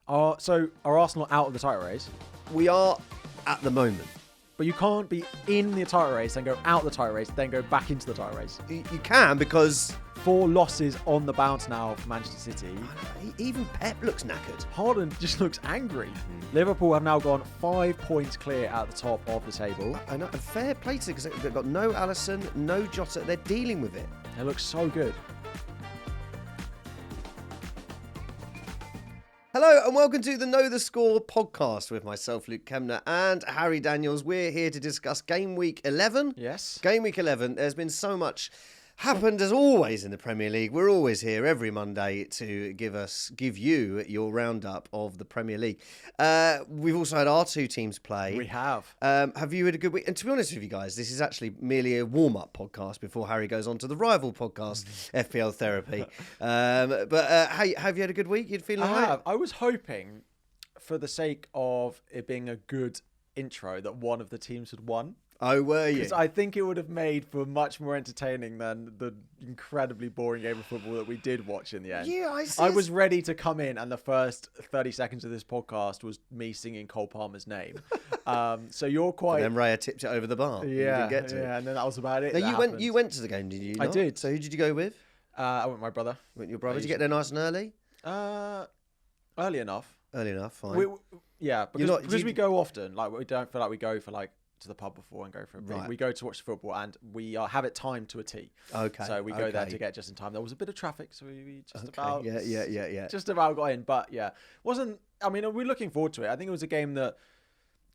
Are Arsenal out of the title race? We are at the moment. But you can't be in the title race, then go out the title race, then go back into the title race. You can because 4 losses on the bounce now for Manchester City. even Pep looks knackered. Haaland just looks angry. Liverpool have now gone 5 points clear at the top of the table. I know, and fair play to them because they've got no Alisson, no Jota. They're dealing with it. It looks so good. Hello and welcome to the Know The Score podcast with myself, Luke Kempner, and Harry Daniels. We're here to discuss Game Week 11. Yes. Game Week 11. There's been so much happened as always in the Premier League. We're always here every Monday to give you your roundup of the Premier League. We've also had our 2 teams play. We have. Have you had a good week? And to be honest with you guys, this is actually merely a warm-up podcast before Harry goes on to the rival podcast, FPL Therapy. Have you had a good week? You'd feel all right? I was hoping, for the sake of it being a good intro, that one of the teams had won. Oh, were you? Because I think it would have made for much more entertaining than the incredibly boring game of football that we did watch in the end. Yeah, I was ready to come in, and the first 30 seconds of this podcast was me singing Cole Palmer's name. So you're quite. And then Raya tipped it over the bar. Yeah, you didn't get to it. And then that was about it. Now, you went to the game, did you? I did. So who did you go with? I went with my brother. Went your brother? Did you get there nice and early? Early enough. Early enough, fine. Because we go often. Like, we don't feel like we go for to the pub before and go for a beer. Right. We go to watch the football and we have it timed to a T. Okay. So we go there to get just in time. There was a bit of traffic, so we just about just about got in. But yeah, we're looking forward to it. I think it was a game that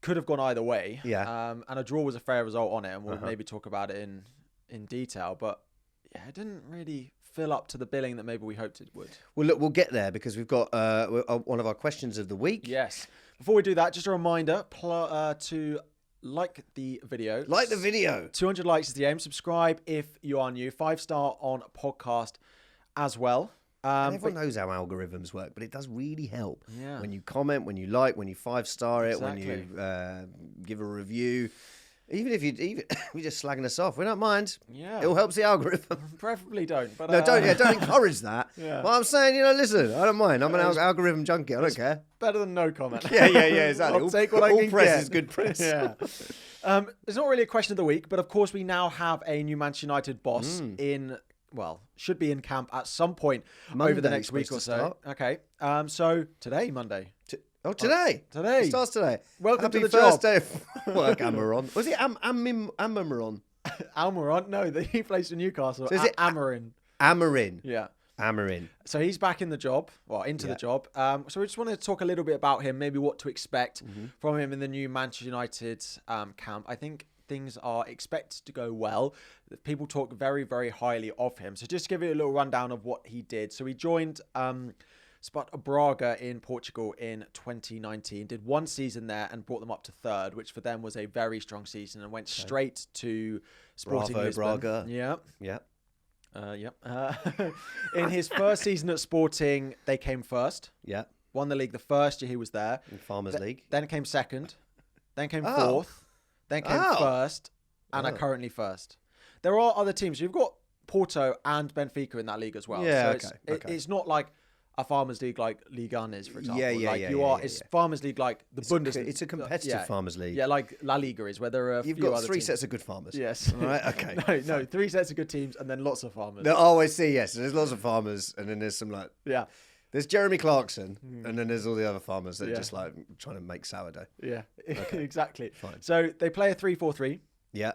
could have gone either way. Yeah. And a draw was a fair result on it, and we'll maybe talk about it in detail. But yeah, it didn't really fill up to the billing that maybe we hoped it would. Well, look, we'll get there because we've got one of our questions of the week. Yes. Before we do that, just a reminder to like the video. 200 likes is the aim. Subscribe if you are new. 5-star on podcast as well. And everyone knows how algorithms work, but it does really help. Yeah. When you comment, when you like, when you 5-star it, Exactly. when you give a review. Even if you're just slagging us off, we don't mind. Yeah. It all helps the algorithm. Preferably don't. But, No, don't encourage that. Yeah. Well, I'm saying, listen, I don't mind. I'm an algorithm junkie. I don't care. Better than no comment. Yeah, exactly. I'll take what I can press get. is good press. Yeah. It's not really a question of the week, but of course we now have a new Manchester United boss should be in camp at some point over the next week or so. Okay. So today, Monday. Today. Today. It starts today. Welcome Happy to the first job. day of work, Amorim. Was it Amorim? Almiron? No, he plays for Newcastle. So is it Amorim? Amorim. Yeah. Amorim. So he's back in the job, the job. So we just wanted to talk a little bit about him, maybe what to expect from him in the new Manchester United camp. I think things are expected to go well. People talk very, very highly of him. So just to give you a little rundown of what he did. So he joined Sparta Braga in Portugal in 2019, did 1 season there and brought them up to 3rd, which for them was a very strong season, and went straight to Sporting Lisbon. Braga. Yeah. In his first season at Sporting, they came 1st. Yeah. Won the league the first year he was there. In Farmers League. Then came 2nd. Then came 4th. Then came 1st. And are currently 1st. There are other teams. You've got Porto and Benfica in that league as well. Yeah, so okay. it's not like a Farmers League like Ligue 1 is, for example. It's Farmers League like the Bundesliga. It's a competitive Farmers League. Yeah, like La Liga is, where there are You've few got other 3 teams. sets of good farmers. Yes. All right, okay. No, 3 sets of good teams and then lots of farmers. No, I see, yes. There's lots of farmers and then there's some Yeah. There's Jeremy Clarkson and then there's all the other farmers that are just trying to make sourdough. Yeah, Okay. exactly. Fine. So they play a 3-4-3. Yeah.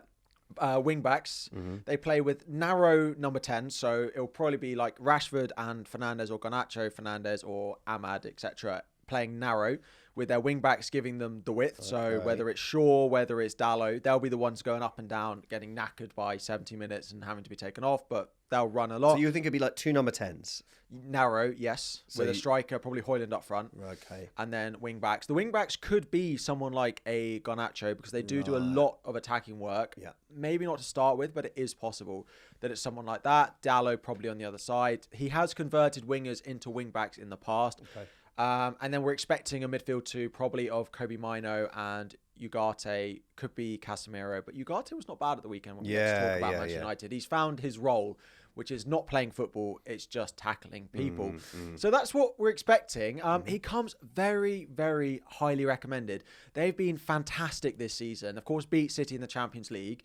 Wing backs. They play with narrow number 10, so it'll probably be like Rashford and Fernandes, or Garnacho, Fernandes, or Ahmad, etc. playing narrow, with their wing backs giving them the width. Okay. So whether it's Shaw, whether it's Dalot, they'll be the ones going up and down, getting knackered by 70 minutes and having to be taken off, but they'll run a lot. So you think it'd be like 2 number 10s? Narrow, yes. So with a striker, probably Højlund up front. Okay. And then wing backs. The wing backs could be someone like a Garnacho, because they do a lot of attacking work. Yeah. Maybe not to start with, but it is possible that it's someone like that. Dalot probably on the other side. He has converted wingers into wing backs in the past. Okay. And then we're expecting a midfield two, probably of Kobe Mino and Ugarte. Could be Casemiro, but Ugarte was not bad at the weekend when we talk about Manchester United. He's found his role which is not playing football, it's just tackling people. So that's what we're expecting. He comes very, very highly recommended. They've been fantastic this season. Of course, beat City in the Champions League.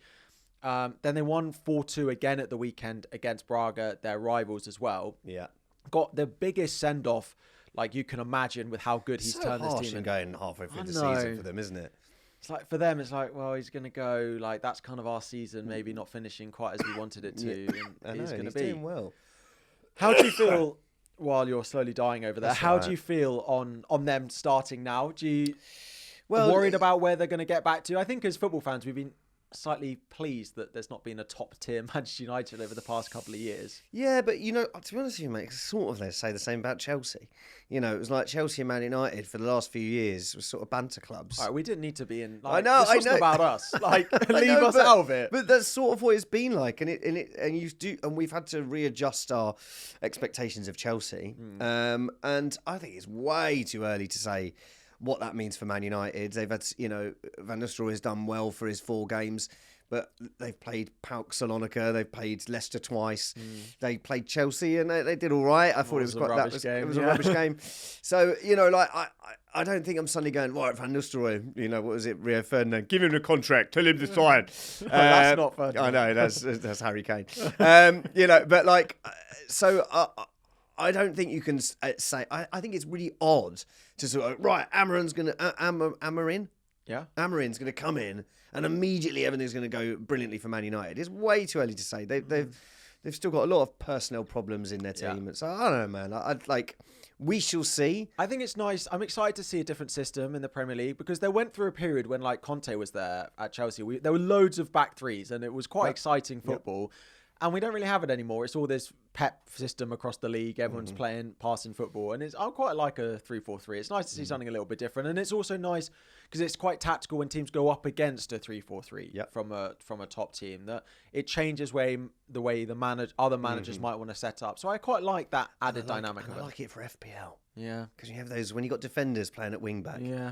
Then they won 4-2 again at the weekend against Braga, their rivals as well. Yeah. Got the biggest send-off like you can imagine with how good he's turned this team. And going halfway through the season for them, isn't it? It's like for them, it's like, well, he's going to go. Like that's kind of our season, maybe not finishing quite as we wanted it to. And he's going to be doing well. How do you feel while you're slowly dying over there? That's How right. do you feel on them starting now? Do you worried about where they're going to get back to? I think as football fans, we've been slightly pleased that there's not been a top tier Manchester United over the past couple of years. Yeah, but to be honest with you, mate, sort of they say the same about Chelsea. It was like Chelsea and Man United for the last few years was sort of banter clubs. All right, we didn't need to be in. I know. This wasn't about us. Like, leave us out of it. But that's sort of what it's been like, and we've had to readjust our expectations of Chelsea. And I think it's way too early to say what that means for Man United. They've had, Van Nistelrooy has done well for his 4 games, but they've played PAOK Salonika, they've played Leicester twice, they played Chelsea, and they did all right. I thought it was quite it was a rubbish game. So I don't think I'm suddenly going, right, Van Nistelrooy, what was it, Rio Ferdinand, give him a contract, tell him to sign. That's not Ferdinand. I know, that's Harry Kane. I don't think you can say. I think it's really odd to sort of right. Amorim's going to Amorim. Yeah, Amorim's going to come in, and immediately everything's going to go brilliantly for Man United. It's way too early to say. They've still got a lot of personnel problems in their team. So I don't know, man. We shall see. I think it's nice. I'm excited to see a different system in the Premier League because they went through a period when like Conte was there at Chelsea. There were loads of back threes, and it was quite exciting football. And we don't really have it anymore. It's all this Pep system across the league. Everyone's playing passing football. And I quite like a 3-4-3. It's nice to see something a little bit different. And it's also nice because it's quite tactical when teams go up against a 3-4-3 from a top team. That it changes the way the other managers might want to set up. So I quite like that added dynamic of it. I like it for FPL. Yeah. Because you have those, when you got defenders playing at wing back. Yeah.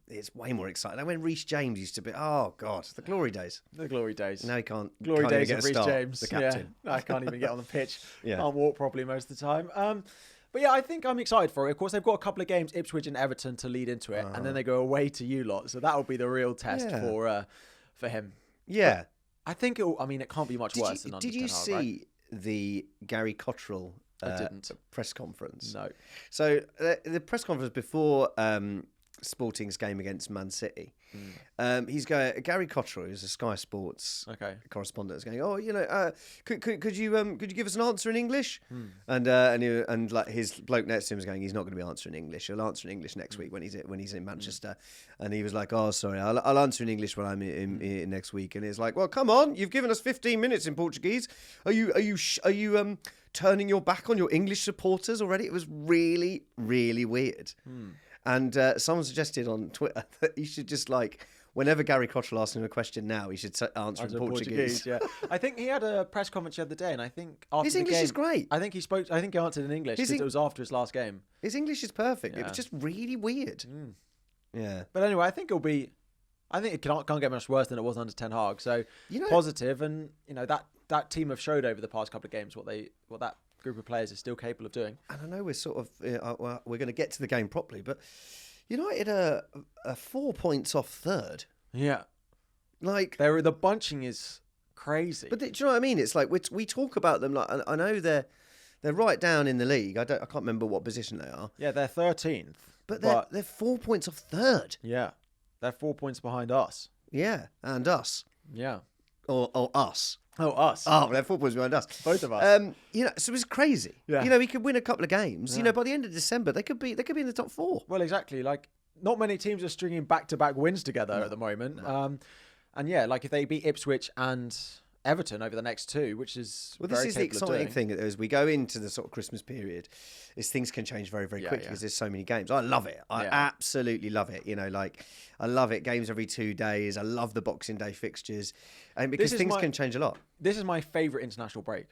It's way more exciting. And when Reece James used to be, oh, God, the glory days. The glory days. Now he can't. Glory days get of a Reece start, James. the captain. Yeah. I can't even get on the pitch. Yeah. Can't walk properly most of the time. But yeah, I think I'm excited for it. Of course, they've got a couple of games, Ipswich and Everton, to lead into it. And then they go away to you lot. So that'll be the real test for him. Yeah. But I think it can't be much worse than under Did you 10 Hag, see right? the Gary Cottrell I didn't. press conference? No. So the press conference before Sporting's game against Man City, Gary Cottrell, who's a Sky Sports correspondent, is going, could you give us an answer in English? And like his bloke next to him is going, he's not going to be answering English. He'll answer in English next week when he's in Manchester. And he was like, oh, sorry, I'll answer in English when I'm in next week. And it's like, well, come on, you've given us 15 minutes in Portuguese. Are you turning your back on your English supporters already? It was really, really weird. And someone suggested on Twitter that you should just whenever Gary Cottrell asks him a question now, he should answer in Portuguese. Yeah, I think he had a press conference the other day, and I think after his the English game, is great. I think he answered in English because it was after his last game. His English is perfect. It was just really weird. Yeah, but anyway, I think it can't get much worse than it was under 10 Hag. So positive, and that team have showed over the past couple of games what that group of players is still capable of doing. And I know we're sort of we're going to get to the game properly, but United are 4 points off third. Yeah, the bunching is crazy. But do you know what I mean? It's like we talk about them like I know they're right down in the league. I can't remember what position they are. Yeah, they're 13th, but they're 4 points off third. Yeah, they're 4 points behind us. Yeah, and us. Yeah, or us. Oh, us. Oh, they're 4 points behind us. Both of us. So it's crazy. Yeah. We could win a couple of games. Yeah. By the end of December, they could be in the top 4. Well, exactly. Not many teams are stringing back-to-back wins together at the moment. No. And yeah, if they beat Ipswich and Everton over the next 2, which is this is the exciting thing as we go into the sort of Christmas period, is things can change very, very quickly because there's so many games. I love it. I absolutely love it. I love it. Games every 2 days. I love the Boxing Day fixtures, and because things can change a lot. This is my favourite international break.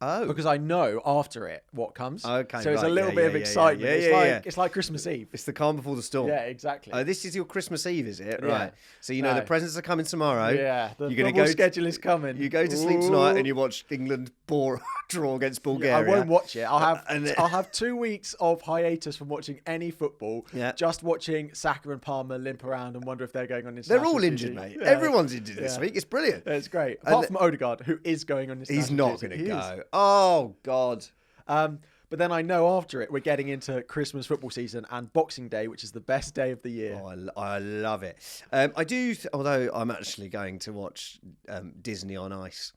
Oh. Because I know after it what comes. Okay, so it's a right, little yeah, bit yeah, of yeah, excitement. yeah. It's like Christmas Eve. It's the calm before the storm. Yeah, exactly. This is your Christmas Eve, is it? Yeah. Right. So you know the presents are coming tomorrow. Yeah, the You're football schedule is coming. You go to sleep tonight and you watch England draw against Bulgaria. I won't watch it. I'll have 2 weeks of hiatus from watching any football. Yeah. Just watching Saka and Palmer limp around and wonder if they're going on international They're all duty. injured, mate. Yeah. Everyone's injured this week. It's brilliant. It's great. Apart from Odegaard, who is going on international He's not duty. going to go. Oh, God. But then I know after it, we're getting into Christmas football season and Boxing Day, which is the best day of the year. Oh, I love it. I do, although I'm actually going to watch Disney on Ice.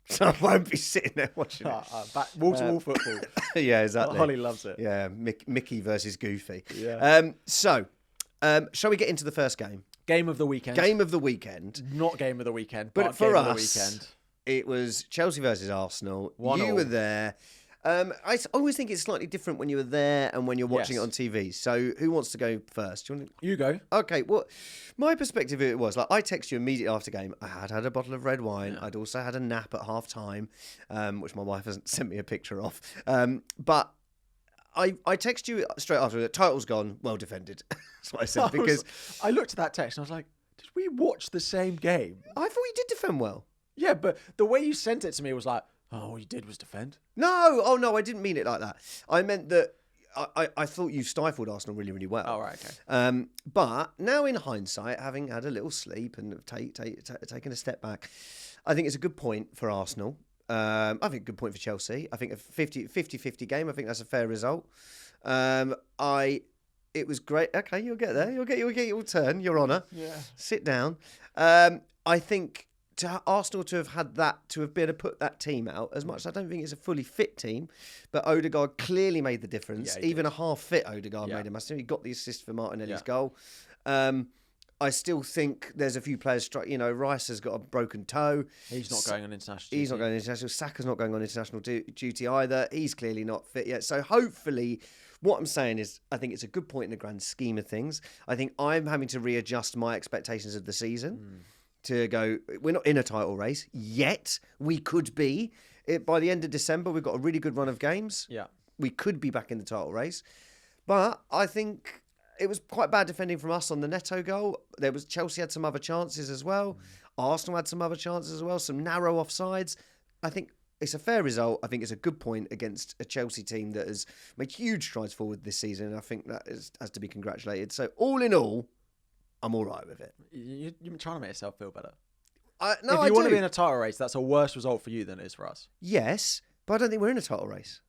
So I won't be sitting there watching it. Wall-to-wall football. Yeah, exactly. Holly loves it. Yeah, Mickey versus Goofy. Yeah. Shall we get into the first game? Game of the weekend. Game of the weekend. Not game of the weekend, But but for game us, of the weekend. It was Chelsea versus Arsenal. 1-1. You were there. I always think it's slightly different when you were there and when you're watching it on TV. So who wants to go first? You go. Okay, well, my perspective of it was, like, I text you immediately after game. I had a bottle of red wine. Yeah. I'd also had a nap at half time, which my wife hasn't sent me a picture of. But I text you straight after. The title's gone, well defended. That's what I said. Because I looked at that text and I was like, did we watch the same game? I thought you did defend well. Yeah, but the way you sent it to me was like, oh, all you did was defend. No, I didn't mean it like that. I meant that I thought you stifled Arsenal really, really well. Oh, right, okay. But now in hindsight, having had a little sleep and taken a step back, I think it's a good point for Arsenal. I think a good point for Chelsea. I think a 50-50 game. I think that's a fair result. It was great. Okay, you'll get there. You'll get your turn, your honour. Yeah. Sit down. I think to Arsenal to have had that, to have been able to put that team out, as much as I don't think it's a fully fit team, but Odegaard clearly made the difference. Yeah, even a half-fit Odegaard made a massive. He got the assist for Martinelli's goal. I still think there's a few players. Rice has got a broken toe. He's not going on international duty. He's not going on international. Saka's not going on international duty either. He's clearly not fit yet. So hopefully, what I'm saying is, I think it's a good point in the grand scheme of things. I think I'm having to readjust my expectations of the season to go, we're not in a title race yet. We could be. By the end of December, we've got a really good run of games. Yeah. We could be back in the title race. But I think it was quite bad defending from us on the Neto goal. Chelsea had some other chances as well. Arsenal had some other chances as well, some narrow offsides. I think it's a fair result. I think it's a good point against a Chelsea team that has made huge strides forward this season. And I think that has to be congratulated. So all in all, I'm all right with it. You're trying to make yourself feel better. If you want to be in a title race, that's a worse result for you than it is for us. Yes, but I don't think we're in a title race.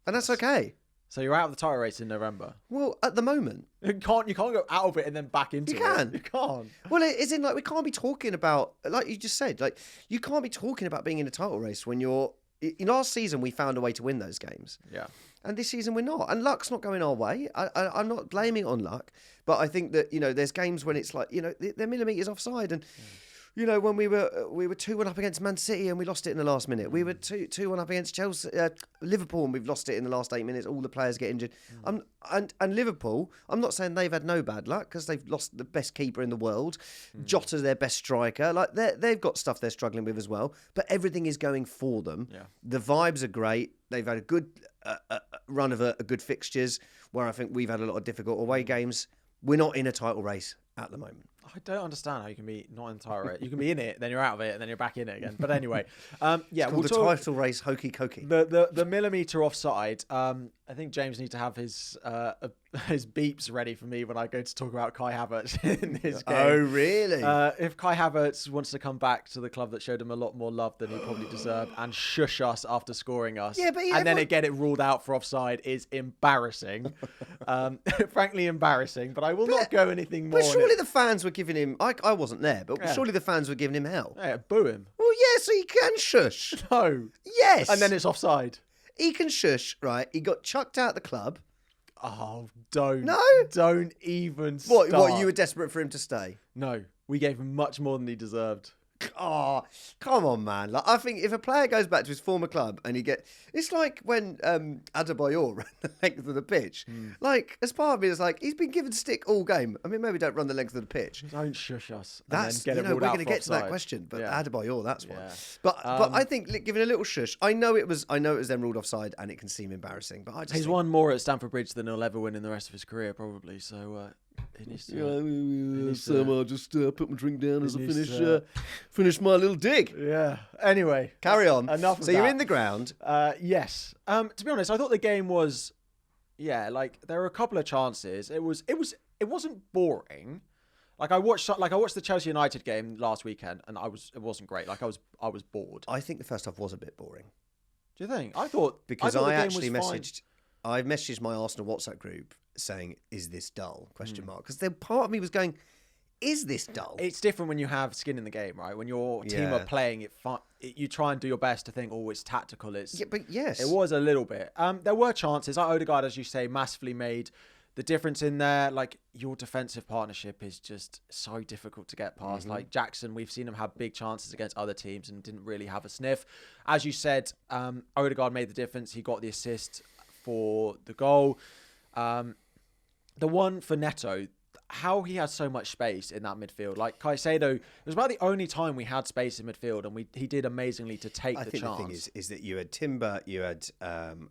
And that's okay. So you're out of the title race in November. Well, at the moment. You can't go out of it and then back into it. You can't. Well, it's in, like, we can't be talking about, like you just said, like, you can't be talking about being in a title race when you're... In last season, we found a way to win those games. Yeah. And this season, we're not. And luck's not going our way. I'm not blaming it on luck. But I think that, there's games when it's like, they're millimetres offside. And, when we were 2-1 up against Man City and we lost it in the last minute. We were 2-1 up against Chelsea, Liverpool, and we've lost it in the last 8 minutes. All the players get injured. And Liverpool, I'm not saying they've had no bad luck because they've lost the best keeper in the world. Jota's their best striker. Like they've got stuff they're struggling with as well. But everything is going for them. Yeah. The vibes are great. They've had a good run of a good fixtures where I think we've had a lot of difficult away games. We're not in a title race at the moment. I don't understand how you can be not in the title race. You can be in it, then you're out of it, and then you're back in it again. But anyway, it's called the title race hokey cokey. The millimetre offside. I think James needs to have his beeps ready for me when I go to talk about Kai Havertz in this game. Oh, really? If Kai Havertz wants to come back to the club that showed him a lot more love than he probably deserved and shush us after scoring us, then get it ruled out for offside is embarrassing. Frankly, embarrassing. But I will not go anything more. But surely the fans were giving him... I wasn't there, but surely the fans were giving him hell. Yeah, boo him. Well, yeah, so he can shush. No. Yes. And then it's offside. He can shush, right? He got chucked out the club. Oh, don't. No? Don't even What, start. you were desperate for him to stay? No. We gave him much more than he deserved. oh, come on, man. Like, I think if a player goes back to his former club and it's like when Adebayor ran the length of the pitch. Like, as part of me, it's like, he's been given stick all game. I mean, maybe don't run the length of the pitch. Don't shush us. That's, and then get we're going to get to that question, but Adebayor, that's one. Yeah. But I think, given a little shush, I know it was then ruled offside and it can seem embarrassing, but I just he's won more at Stamford Bridge than he'll ever win in the rest of his career, probably, so... He needs to, I'll just put my drink down as I finish my little dig. Yeah. Anyway, carry on. Enough. So you're in the ground. Yes. To be honest, I thought the game was, like there were a couple of chances. It wasn't boring. Like I watched the Chelsea United game last weekend, and it wasn't great. Like I was bored. I think the first half was a bit boring. Do you think? I messaged my Arsenal WhatsApp group saying, "Is this dull?" ? Because then part of me was going, "Is this dull?" It's different when you have skin in the game, right? When your team are playing it, you try and do your best to think, "Oh, it's tactical." It was a little bit. There were chances. Like Odegaard, as you say, massively made the difference in there. Like your defensive partnership is just so difficult to get past. Like Jackson, we've seen him have big chances against other teams and didn't really have a sniff. As you said, Odegaard made the difference. He got the assist for the goal. The one for Neto, how he had so much space in that midfield. Like Caicedo, it was about the only time we had space in midfield, and he did amazingly to take the chance. I think the thing is that you had Timber, you had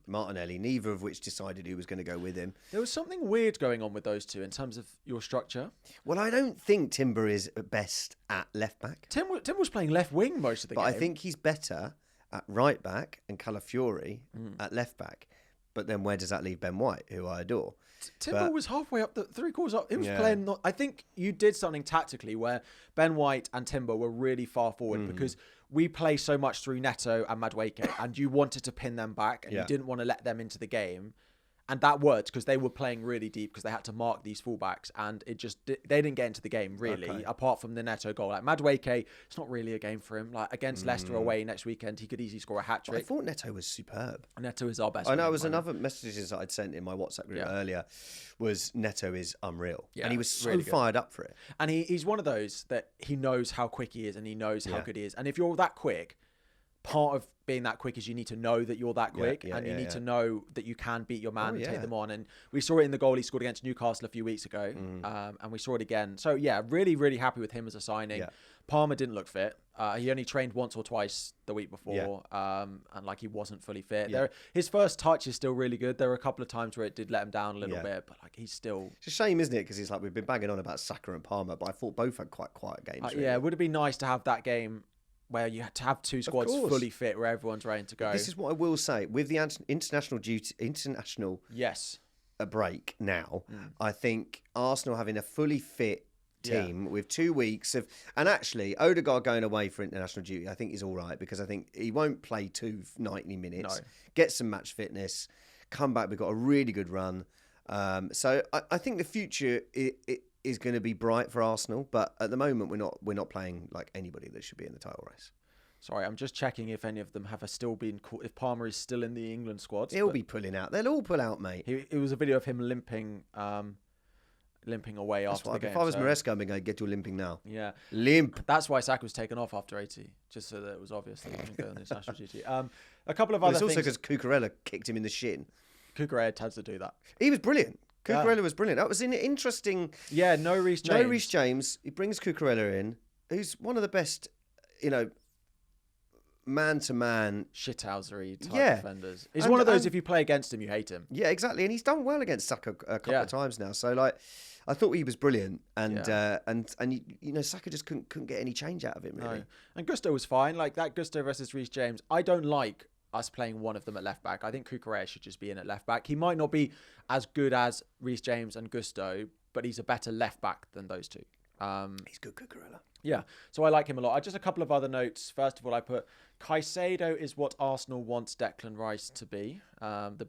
Martinelli, neither of which decided who was going to go with him. There was something weird going on with those two in terms of your structure. Well, I don't think Timber is best at left back. Tim was playing left wing most of the game. But I think he's better at right back and Calafiori at left back. But then where does that leave Ben White, who I adore? Timber was halfway up, 3/4 up. He was playing... I think you did something tactically where Ben White and Timber were really far forward because we play so much through Neto and Madueke, and you wanted to pin them back and you didn't want to let them into the game. And that worked because they were playing really deep because they had to mark these fullbacks, and they didn't get into the game really, apart from the Neto goal. Like Madueke, it's not really a game for him. Like against Leicester away next weekend, he could easily score a hat trick. I thought Neto was superb. Neto is our best. I know. It was another messages that I'd sent in my WhatsApp group earlier. Was Neto is unreal, and he was so really fired up for it. And he's one of those that he knows how quick he is, and he knows how good he is. And if you're that quick, part of being that quick is you need to know that you're that quick, and you need to know that you can beat your man and take them on. And we saw it in the goal he scored against Newcastle a few weeks ago, and we saw it again. So yeah, really, really happy with him as a signing. Yeah. Palmer didn't look fit. He only trained once or twice the week before, and like he wasn't fully fit. Yeah. His first touch is still really good. There were a couple of times where it did let him down a little bit, but like he's still... It's a shame, isn't it? Because it's like we've been banging on about Saka and Palmer, but I thought both had quite quiet games. Really. Yeah, it would have been nice to have that game where you had to have two squads fully fit, where everyone's ready to go. This is what I will say. With the international break now, I think Arsenal having a fully fit team with 2 weeks of... And actually, Odegaard going away for international duty, I think is all right, because I think he won't play 90 minutes, get some match fitness, come back. We've got a really good run. So I think the future... is going to be bright for Arsenal, but at the moment we're not playing like anybody that should be in the title race. Sorry, I'm just checking if any of them have still been caught. If Palmer is still in the England squad, he'll be pulling out. They'll all pull out, mate. It was a video of him limping away after the game. If I was Maresca, I'd be going, get your limping now. Yeah, limp. That's why Saka was taken off after 80, just so that it was obvious that he couldn't go on his national duty. A couple of other things. It's also because Cucurella kicked him in the shin. Cucurella tends to do that. He was brilliant. Cucurella was brilliant. That was an interesting... Yeah, no Reece James. No Reece James. He brings Cucurella in, who's one of the best, man-to-man... shithousery type defenders. He's one of those, if you play against him, you hate him. Yeah, exactly. And he's done well against Saka a couple of times now. So, I thought he was brilliant. And Saka just couldn't get any change out of him, really. No. And Gusto was fine. Like, that Gusto versus Reece James, I don't like us playing one of them at left back. I think Cucurella should just be in at left back. He might not be as good as Reece James and Gusto, but he's a better left back than those two. He's good, Cucurella. Yeah, so I like him a lot. Just a couple of other notes. First of all, I put Caicedo is what Arsenal wants Declan Rice to be. The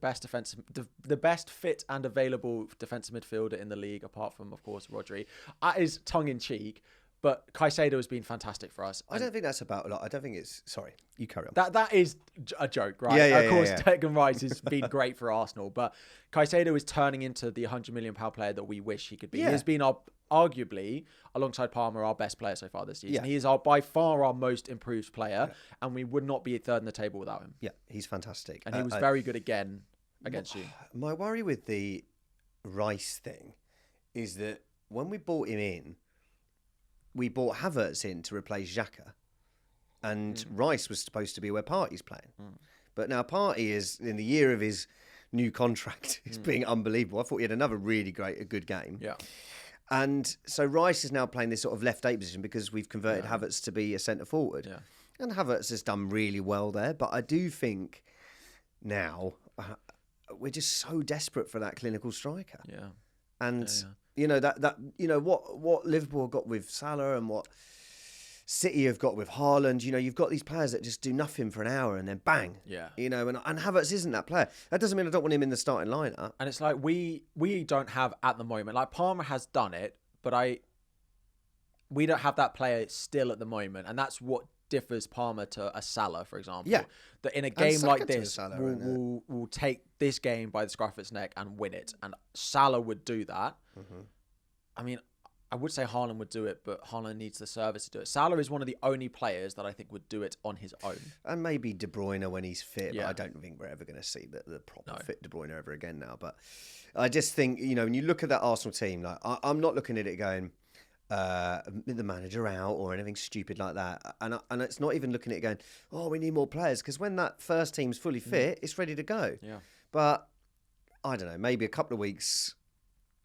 best fit and available defensive midfielder in the league, apart from, of course, Rodri. That is tongue in cheek. But Caicedo has been fantastic for us. I don't think that's about a lot. I don't think it's... Sorry, you carry on. That is a joke, right? Yeah, of course, yeah. Declan Rice has been great for Arsenal, but Caicedo is turning into the £100 million player that we wish he could be. Yeah. He has been arguably, alongside Palmer, our best player so far this season. Yeah. He is by far our most improved player, and we would not be third in the table without him. Yeah, he's fantastic. And he was very good again against you. My worry with the Rice thing is that when we bought him in, we bought Havertz in to replace Xhaka, and Rice was supposed to be where Partey's playing. But now Partey is, in the year of his new contract, is being unbelievable. I thought he had another really good game. Yeah. And so Rice is now playing this sort of left 8 position because we've converted Havertz to be a centre forward. Yeah. And Havertz has done really well there. But I do think now we're just so desperate for that clinical striker. Yeah. And what Liverpool got with Salah and what City have got with Haaland, you've got these players that just do nothing for an hour and then bang. Yeah. And Havertz isn't that player. That doesn't mean I don't want him in the starting lineup. And it's like we don't have at the moment. Like Palmer has done it, but we don't have that player still at the moment, and that's what differs Palmer to a Salah, for example. Yeah. That in a game like this, Salah, we'll take this game by the scruff of its neck and win it. And Salah would do that. I mean, I would say Haaland would do it, but Haaland needs the service to do it. Salah is one of the only players that I think would do it on his own. And maybe De Bruyne when he's fit, Yeah. but I don't think we're ever going to see the proper fit De Bruyne ever again now. But I just think, when you look at that Arsenal team, like I'm not looking at it going, the manager out or anything stupid like that. And it's not even looking at it going, oh, we need more players. Because when that first team's fully fit, it's ready to go. Yeah. But I don't know, maybe a couple of weeks,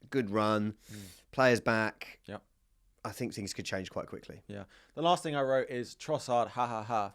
good run, players back. Yeah. I think things could change quite quickly. Yeah. The last thing I wrote is Trossard, ha ha ha.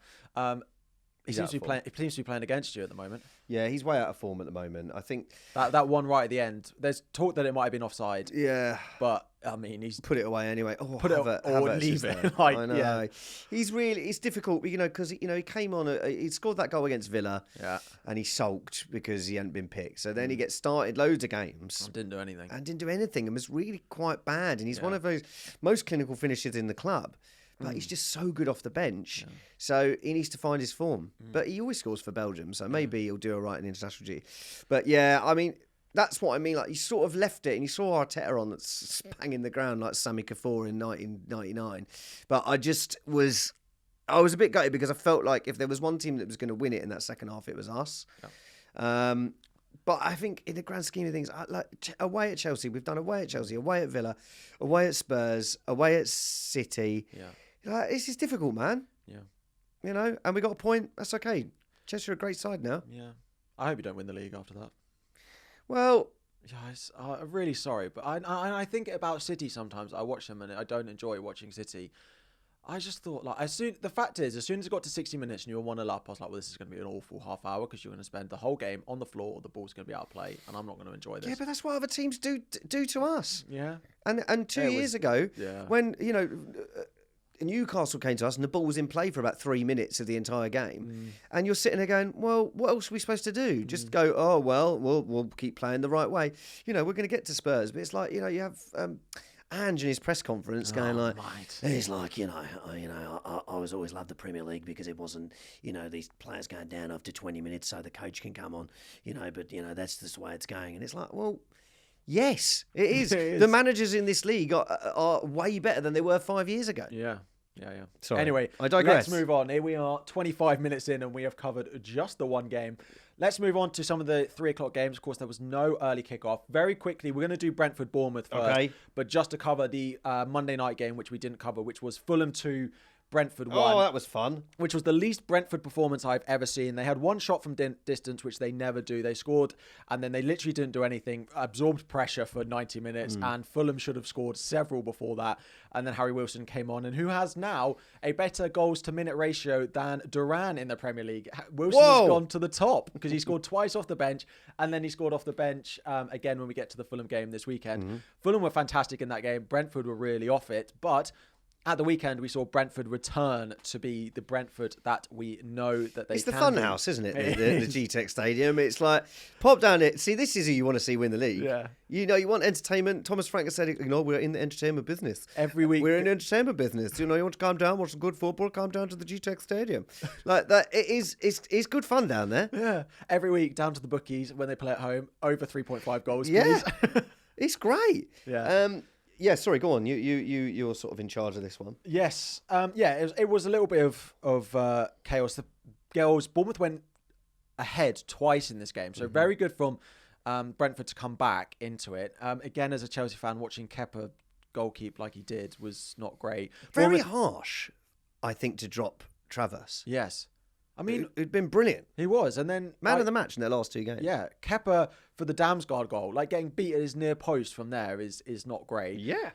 He He's seems out to of be playing. He seems to be playing against you at the moment. Yeah, he's way out of form at the moment. I think That one right at the end. There's talk that it might have been offside. Yeah, but I mean, he's put it away anyway. Oh, put it or leave it. Like, I know. Yeah. It's difficult, because he came on. He scored that goal against Villa. Yeah. And he sulked because he hadn't been picked. So then he gets started loads of games. Didn't do anything. And was really quite bad. And he's one of those most clinical finishers in the club. But he's just so good off the bench. Yeah. So he needs to find his form. But he always scores for Belgium. So maybe he'll do all right in international duty. But yeah, I mean, that's what I mean. Like, he sort of left it and you saw Arteta on that's banging the ground like Sami Kaffour in 1999. But I was a bit gutted because I felt like if there was one team that was going to win it in that second half, it was us. Yeah. But I think in the grand scheme of things, away at Chelsea, we've done away at Chelsea, away at Villa, away at Spurs, away at City. Yeah. This is difficult, man. Yeah. And we got a point. That's okay. Chelsea are a great side now. Yeah. I hope you don't win the league after that. Well, yes, I'm really sorry, but I think about City sometimes. I watch them and I don't enjoy watching City. I just thought, the fact is, as soon as it got to 60 minutes and you were 1-0 up, I was like, well, this is going to be an awful half hour because you're going to spend the whole game on the floor, the ball's going to be out of play, and I'm not going to enjoy this. Yeah, but that's what other teams do to us. Yeah. And 2 years ago, yeah. when, Newcastle came to us and the ball was in play for about 3 minutes of the entire game. And you're sitting there going, well, what else are we supposed to do? Just go, oh, well, we'll keep playing the right way. We're going to get to Spurs. But it's like, you have Ange in his press conference going he's like, I always loved the Premier League because it wasn't, these players going down after 20 minutes so the coach can come on, but, that's just the way it's going. And it's like, well, yes, it is. It is. The managers in this league are way better than they were 5 years ago. Yeah. Sorry. Anyway, I digress. Let's move on. Here we are, 25 minutes in, and we have covered just the one game. Let's move on to some of the 3 o'clock games. Of course, there was no early kickoff. Very quickly, we're going to do Brentford Bournemouth first. Okay. But just to cover the Monday night game, which we didn't cover, which was Fulham 2, Brentford 1. Oh, that was fun. Which was the least Brentford performance I've ever seen. They had one shot from distance, which they never do. They scored, and then they literally didn't do anything. Absorbed pressure for 90 minutes, and Fulham should have scored several before that. And then Harry Wilson came on, and who has now a better goals-to-minute ratio than Duran in the Premier League. Wilson has gone to the top because he scored twice off the bench, and then he scored off the bench again when we get to the Fulham game this weekend. Fulham were fantastic in that game. Brentford were really off it, but at the weekend, we saw Brentford return to be the Brentford that we know that they It's the can fun be. house, isn't it? The G-Tech Stadium. It's like, pop down it. See, this is who you want to see win the league. Yeah. You know, you want entertainment. Thomas Frank has said, we're in the entertainment business. Every week. We're in the entertainment business. You know, you want to come down, watch some good football, come down to the G-Tech Stadium. Like that, it's good fun down there. Yeah. Every week, down to the bookies when they play at home, over 3.5 goals, Yeah. please. It's great. Yeah. Yeah, sorry, go on. You're sort of in charge of this one. Yes. It was a little bit of chaos. The girls, Bournemouth went ahead twice in this game. So very good from Brentford to come back into it. Again, as a Chelsea fan, watching Kepa goalkeep like he did was not great. Very harsh, I think, to drop Travers. Yes. I mean, it'd been brilliant. He was. And then Man of the match in their last 2 games. Yeah. Kepa for the Damsgaard goal, like getting beat at his near post from there is not great. Yeah.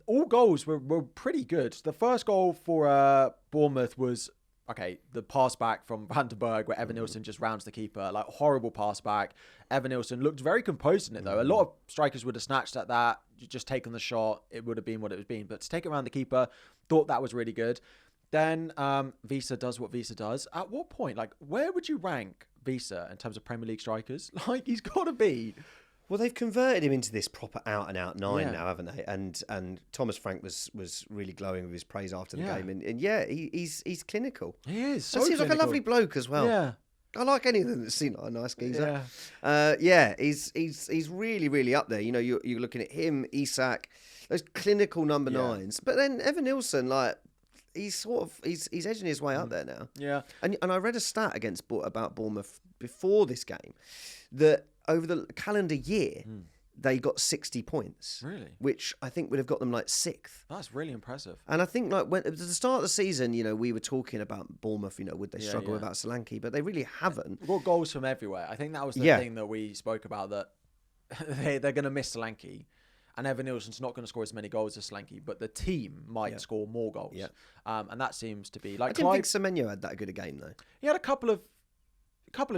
All goals were pretty good. The first goal for Bournemouth was, the pass back from Van den Berg where Evan Nilsson just rounds the keeper. Like, horrible pass back. Evan Nilsson looked very composed in it, though. A lot of strikers would have snatched at that, just taken the shot. It would have been what it was been. But to take it around the keeper, thought that was really good. Then Visa does what Visa does. At what point, where would you rank Visa in terms of Premier League strikers? He's got to be. Well, they've converted him into this proper out-and-out 9 now, haven't they? And Thomas Frank was really glowing with his praise after the game. And he's clinical. He is. So seems like a lovely bloke as well. Yeah. I like anything that's seen like a nice geezer. Yeah. He's really, really up there. You know, you're looking at him, Isak, those clinical number 9s. But then Evan Nilsson, he's edging his way up there now. Yeah. And I read a stat about Bournemouth before this game that over the calendar year they got 60 points. Really? Which I think would have got them 6th. That's really impressive. And I think when at the start of the season, we were talking about Bournemouth, would they struggle without Solanke, but they really haven't. We've got goals from everywhere. I think that was the thing that we spoke about, that they're going to miss Solanke. And Evan Nilsson's not going to score as many goals as Solanke, but the team might score more goals. Yeah. And that seems to be I didn't think Semenyo had that good a game though. He had a couple of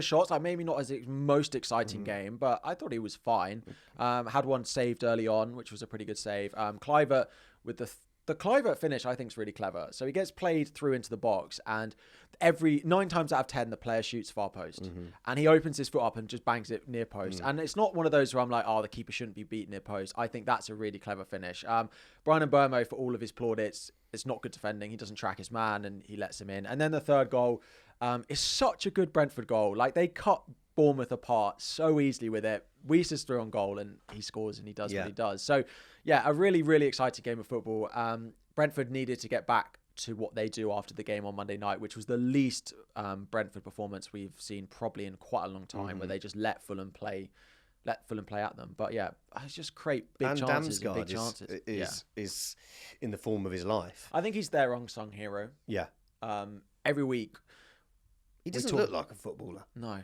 shots, maybe not as his most exciting game, but I thought he was fine. Had one saved early on, which was a pretty good save. Kluivert with the Kluivert finish, I think, is really clever. So he gets played through into the box, and 9 times out of 10, the player shoots far post. And he opens his foot up and just bangs it near post. And it's not one of those where I'm like, the keeper shouldn't be beat near post. I think that's a really clever finish. Brian Mbeumo, for all of his plaudits, it's not good defending. He doesn't track his man, and he lets him in. And then the third goal is such a good Brentford goal. They cut Bournemouth apart so easily with it. Weiss through on goal, and he scores, and he does what he does. So, a really, really exciting game of football. Brentford needed to get back to what they do after the game on Monday night, which was the least Brentford performance we've seen probably in quite a long time, where they just let Fulham play at them. But it's just create big chances. Damsgaard is in the form of his life. I think he's their unsung hero. Yeah. Every week. He doesn't look like a footballer. No.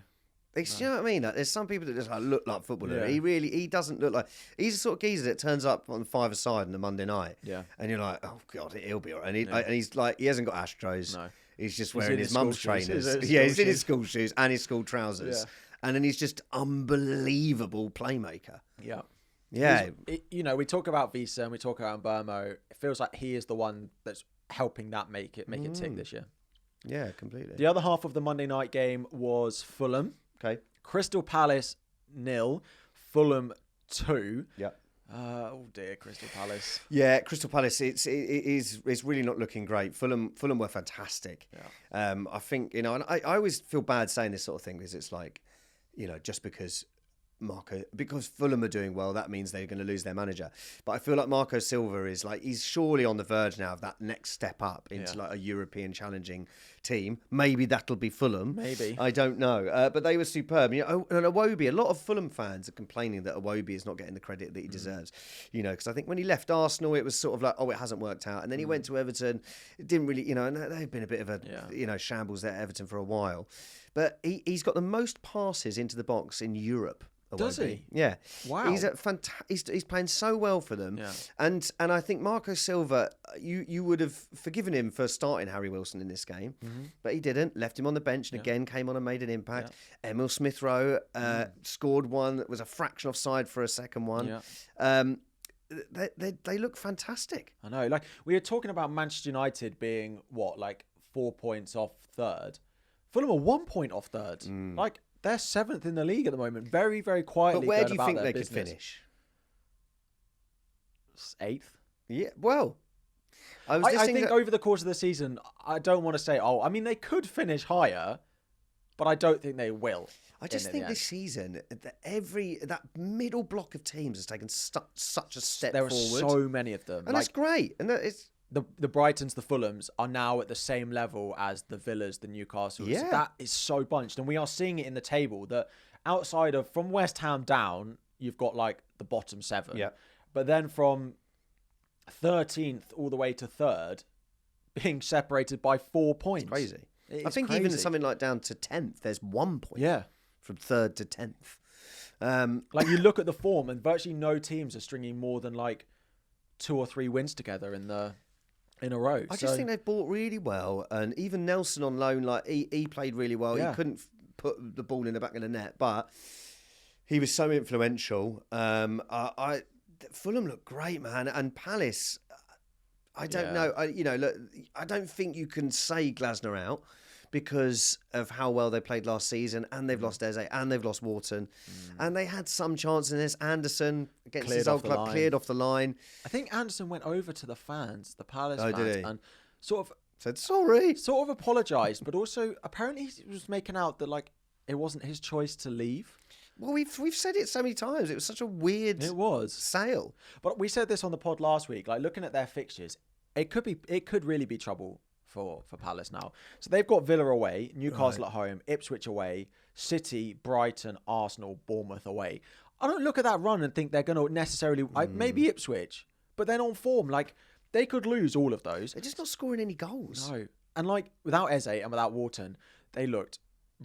You know what I mean? There's some people that just look like footballers. Yeah. He doesn't look like. He's the sort of geezer that turns up on the 5-a-side on a Monday night. Yeah. And you're like, oh God, he'll be all right. And he's he hasn't got Astros. No. He's just wearing his mum's trainers. He's in his school shoes and his school trousers. Yeah. And then he's just unbelievable playmaker. Yeah. Yeah. We talk about Visa and we talk about Mbeumo. It feels like he is the one that's helping that make it tick this year. Yeah, completely. The other half of the Monday night game was Fulham. Okay. Crystal Palace 0, Fulham 2. Yeah. Oh dear, Crystal Palace. Yeah, Crystal Palace. It's really not looking great. Fulham were fantastic. Yeah. I think and I always feel bad saying this sort of thing because it's just because Fulham are doing well, that means they're going to lose their manager. But I feel like Marco Silva is he's surely on the verge now of that next step up into a European challenging team. Maybe that'll be Fulham. Maybe. I don't know. But they were superb. And Iwobi, a lot of Fulham fans are complaining that Iwobi is not getting the credit that he deserves. Because I think when he left Arsenal, it was sort of like, it hasn't worked out. And then he went to Everton. It didn't really, and they've been a bit of a, shambles there at Everton for a while. But he's got the most passes into the box in Europe. Does he? Yeah. Wow. He's he's playing so well for them. Yeah. And I think Marco Silva, you would have forgiven him for starting Harry Wilson in this game, but he didn't. Left him on the bench and again came on and made an impact. Yeah. Emil Smith Rowe scored one that was a fraction offside for a second one. Yeah. they look fantastic. I know. Like, we were talking about Manchester United being, 4 points off third. Fulham are 1 point off third. Like, they're 7th in the league at the moment. Very, very quietly. But where do you think they could finish? 8th. Yeah, well, I think over the course of the season, I don't want to say, they could finish higher, but I don't think they will. I just think this season, that middle block of teams has taken such a step forward. There are so many of them. And that's great. And it's... The Brightons, the Fulhams are now at the same level as the Villas, the Newcastles. Yeah. That is so bunched. And we are seeing it in the table that outside of, from West Ham down, you've got like the bottom 7. Yeah. But then from 13th all the way to 3rd, being separated by 4 points. It's crazy. I think even something like down to 10th, there's 1 point. Yeah. From 3rd to 10th. Like, you look at the form and virtually no teams are stringing more than like 2 or 3 wins together in a row. I just think they've bought really well, and even Nelson on loan, like he played really well. Yeah. He couldn't put the ball in the back of the net, but he was so influential. Fulham look great, man, and Palace. I don't know. Look, I don't think you can say Glasner out because of how well they played last season, and they've lost Eze, and they've lost Wharton, and they had some chance in this. Anderson against his old club cleared off the line. I think Anderson went over to the fans, the Palace fans, did he? and sort of said sorry, sort of apologised, but also apparently he was making out that like it wasn't his choice to leave. Well, we've said it so many times. It was such a weird sale. But we said this on the pod last week. Like, looking at their fixtures, it could really be trouble for Palace now. So they've got Villa away, Newcastle at home, Ipswich away, City, Brighton, Arsenal, Bournemouth away. I don't look at that run and think they're going to necessarily... maybe Ipswich, but they're on form. Like, they could lose all of those. They're just not scoring any goals. No. And like, without Eze and without Wharton, they looked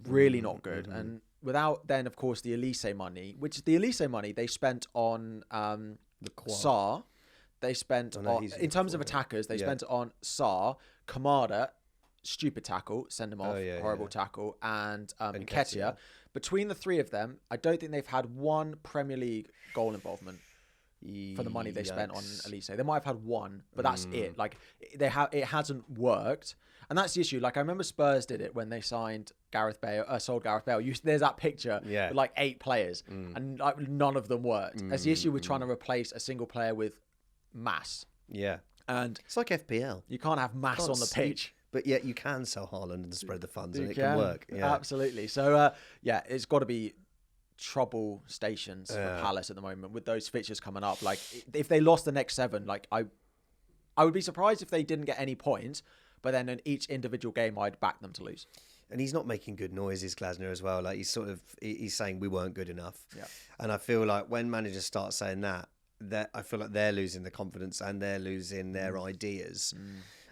really not good. And without then, of course, the Elise money, which the Elise money they spent on Sarr. They spent on, in terms of attackers, they spent on Sarr, Kamada, stupid tackle, send him off, horrible tackle, and Nketiah. Between the three of them, I don't think they've had one Premier League goal involvement for the money they spent on Elise. They might have had one, but that's it. Like, it hasn't worked. And that's the issue. Like, I remember Spurs did it when they signed Gareth Bale, sold Gareth Bale. There's that picture with like 8 players, and like, none of them worked. That's the issue with trying to replace a single player with mass. Yeah. And it's like FPL. You can't have mass on the pitch. But yet you can sell Haaland and spread the funds, and it can work. Yeah. Absolutely. So, it's got to be trouble stations for Palace at the moment with those fixtures coming up. Like, if they lost the next 7, like I would be surprised if they didn't get any points, but then in each individual game, I'd back them to lose. And he's not making good noises, Glasner, as well. Like, he's saying we weren't good enough. Yeah. And I feel like when managers start saying that I feel like they're losing the confidence and they're losing their ideas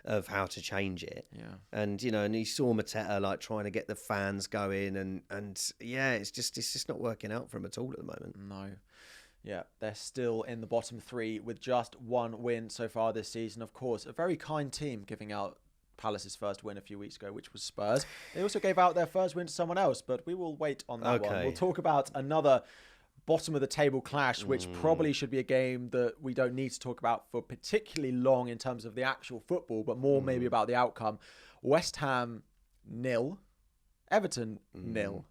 of how to change it. Yeah. And, and you saw Mateta like trying to get the fans going, and it's just not working out for him at all at the moment. No. Yeah, they're still in the bottom 3 with just 1 win so far this season. Of course, a very kind team giving out Palace's first win a few weeks ago, which was Spurs. They also gave out their first win to someone else, but we will wait on that one. We'll talk about another bottom of the table clash, which probably should be a game that we don't need to talk about for particularly long in terms of the actual football, but more maybe about the outcome. West Ham 0, Everton 0.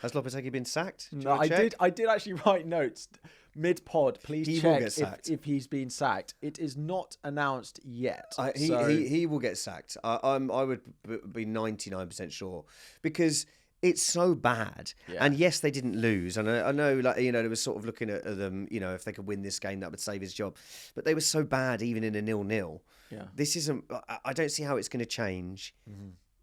Has Lopetegui been sacked? No, I did actually write notes mid-pod. Please check if he's been sacked. It is not announced yet. He will get sacked. I would be 99% sure, because it's so bad. Yeah. And yes, they didn't lose. And I know, like, they were sort of looking at them, if they could win this game, that would save his job. But they were so bad, even in a 0-0. Yeah. This isn't, I don't see how it's going to change.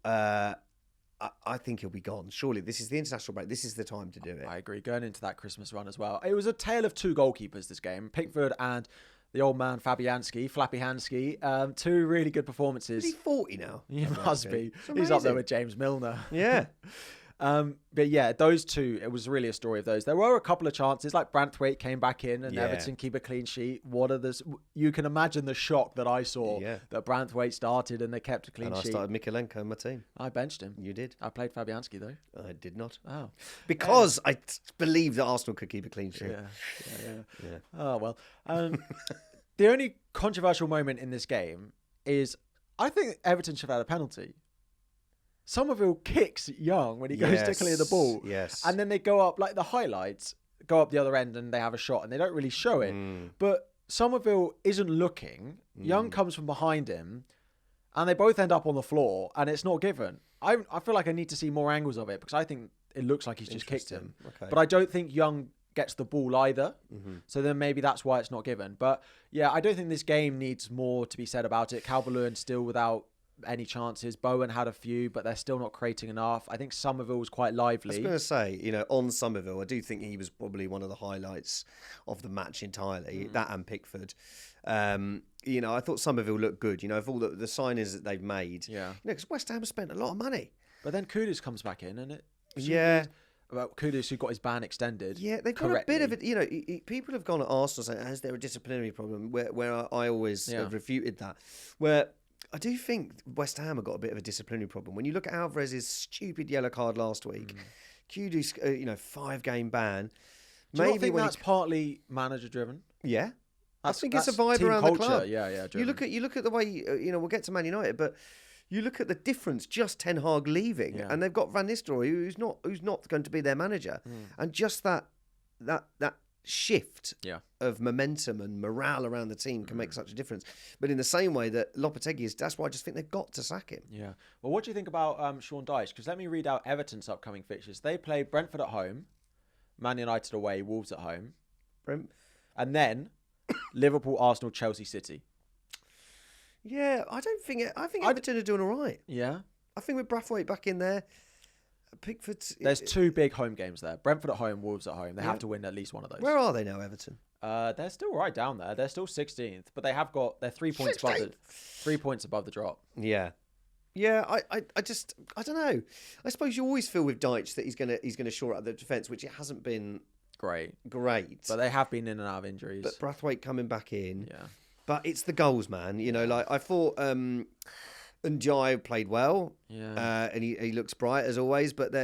I think he'll be gone. Surely, this is the international break. This is the time to do it. I agree. Going into that Christmas run as well. It was a tale of 2 goalkeepers this game. Pickford and the old man Fabianski. 2 really good performances. Is he 40 now? He must be. He's up there with James Milner. Yeah. But yeah, those two, it was really a story of those. There were a couple of chances, like Brentford came back in and Everton keep a clean sheet. You can imagine the shock that I saw that Brentford started and they kept a clean sheet. I started Mikalenko in my team. I benched him. You did. I played Fabianski though. I did not. Oh. Because I believe that Arsenal could keep a clean sheet. Yeah. Oh, well. The only controversial moment in this game is I think Everton should have had a penalty. Somerville kicks Young when he goes to clear the ball. Yes. And then they go up, like the highlights, go up the other end and they have a shot and they don't really show it. But Somerville isn't looking. Young comes from behind him and they both end up on the floor and it's not given. I feel like I need to see more angles of it because I think it looks like he's just kicked him. Okay. But I don't think Young gets the ball either. So then maybe that's why it's not given. But yeah, I don't think this game needs more to be said about it. Calvert-Lewin still without any chances. Bowen had a few, but they're still not creating enough. I think Somerville was quite lively. I was going to say, on Somerville, I do think he was probably one of the highlights of the match entirely. That and Pickford. I thought Somerville looked good. Of all the signings that they've made. Yeah. Because West Ham spent a lot of money. But then Kudus comes back in, and Kudus, who got his ban extended. Yeah, they've got a bit of it. People have gone at Arsenal saying, "Is there a disciplinary problem?" Where I always have refuted that. Where I do think West Ham have got a bit of a disciplinary problem. When you look at Alvarez's stupid yellow card last week, Kudus, 5-game ban. Do you not think that's partly manager driven? Yeah. I think it's a vibe around the club. Yeah. You look at the way we'll get to Man United, but you look at the difference. Just Ten Hag leaving, and they've got Van Nistelrooy, who's not going to be their manager, and just that shift of momentum and morale around the team can make such a difference. But in the same way that Lopetegui is, that's why I just think they've got to sack him. Yeah. Well, what do you think about Sean Dyche? Because let me read out Everton's upcoming fixtures. They play Brentford at home, Man United away, Wolves at home, and then Liverpool, Arsenal, Chelsea, City. Yeah, I think Everton are doing all right. Yeah. I think with Braithwaite back in there, Pickford's... There's two big home games there. Brentford at home, Wolves at home. They have to win at least one of those. Where are they now, Everton? They're still right down there. They're still 16th, but they're 3 points above the drop. Yeah. Yeah, I don't know. I suppose you always feel with Dyche that he's gonna shore up the defence, which it hasn't been great. But they have been in and out of injuries. But Braithwaite coming back in. Yeah. But it's the goals, man. I thought Ndiaye played well. Yeah. And he looks bright as always. But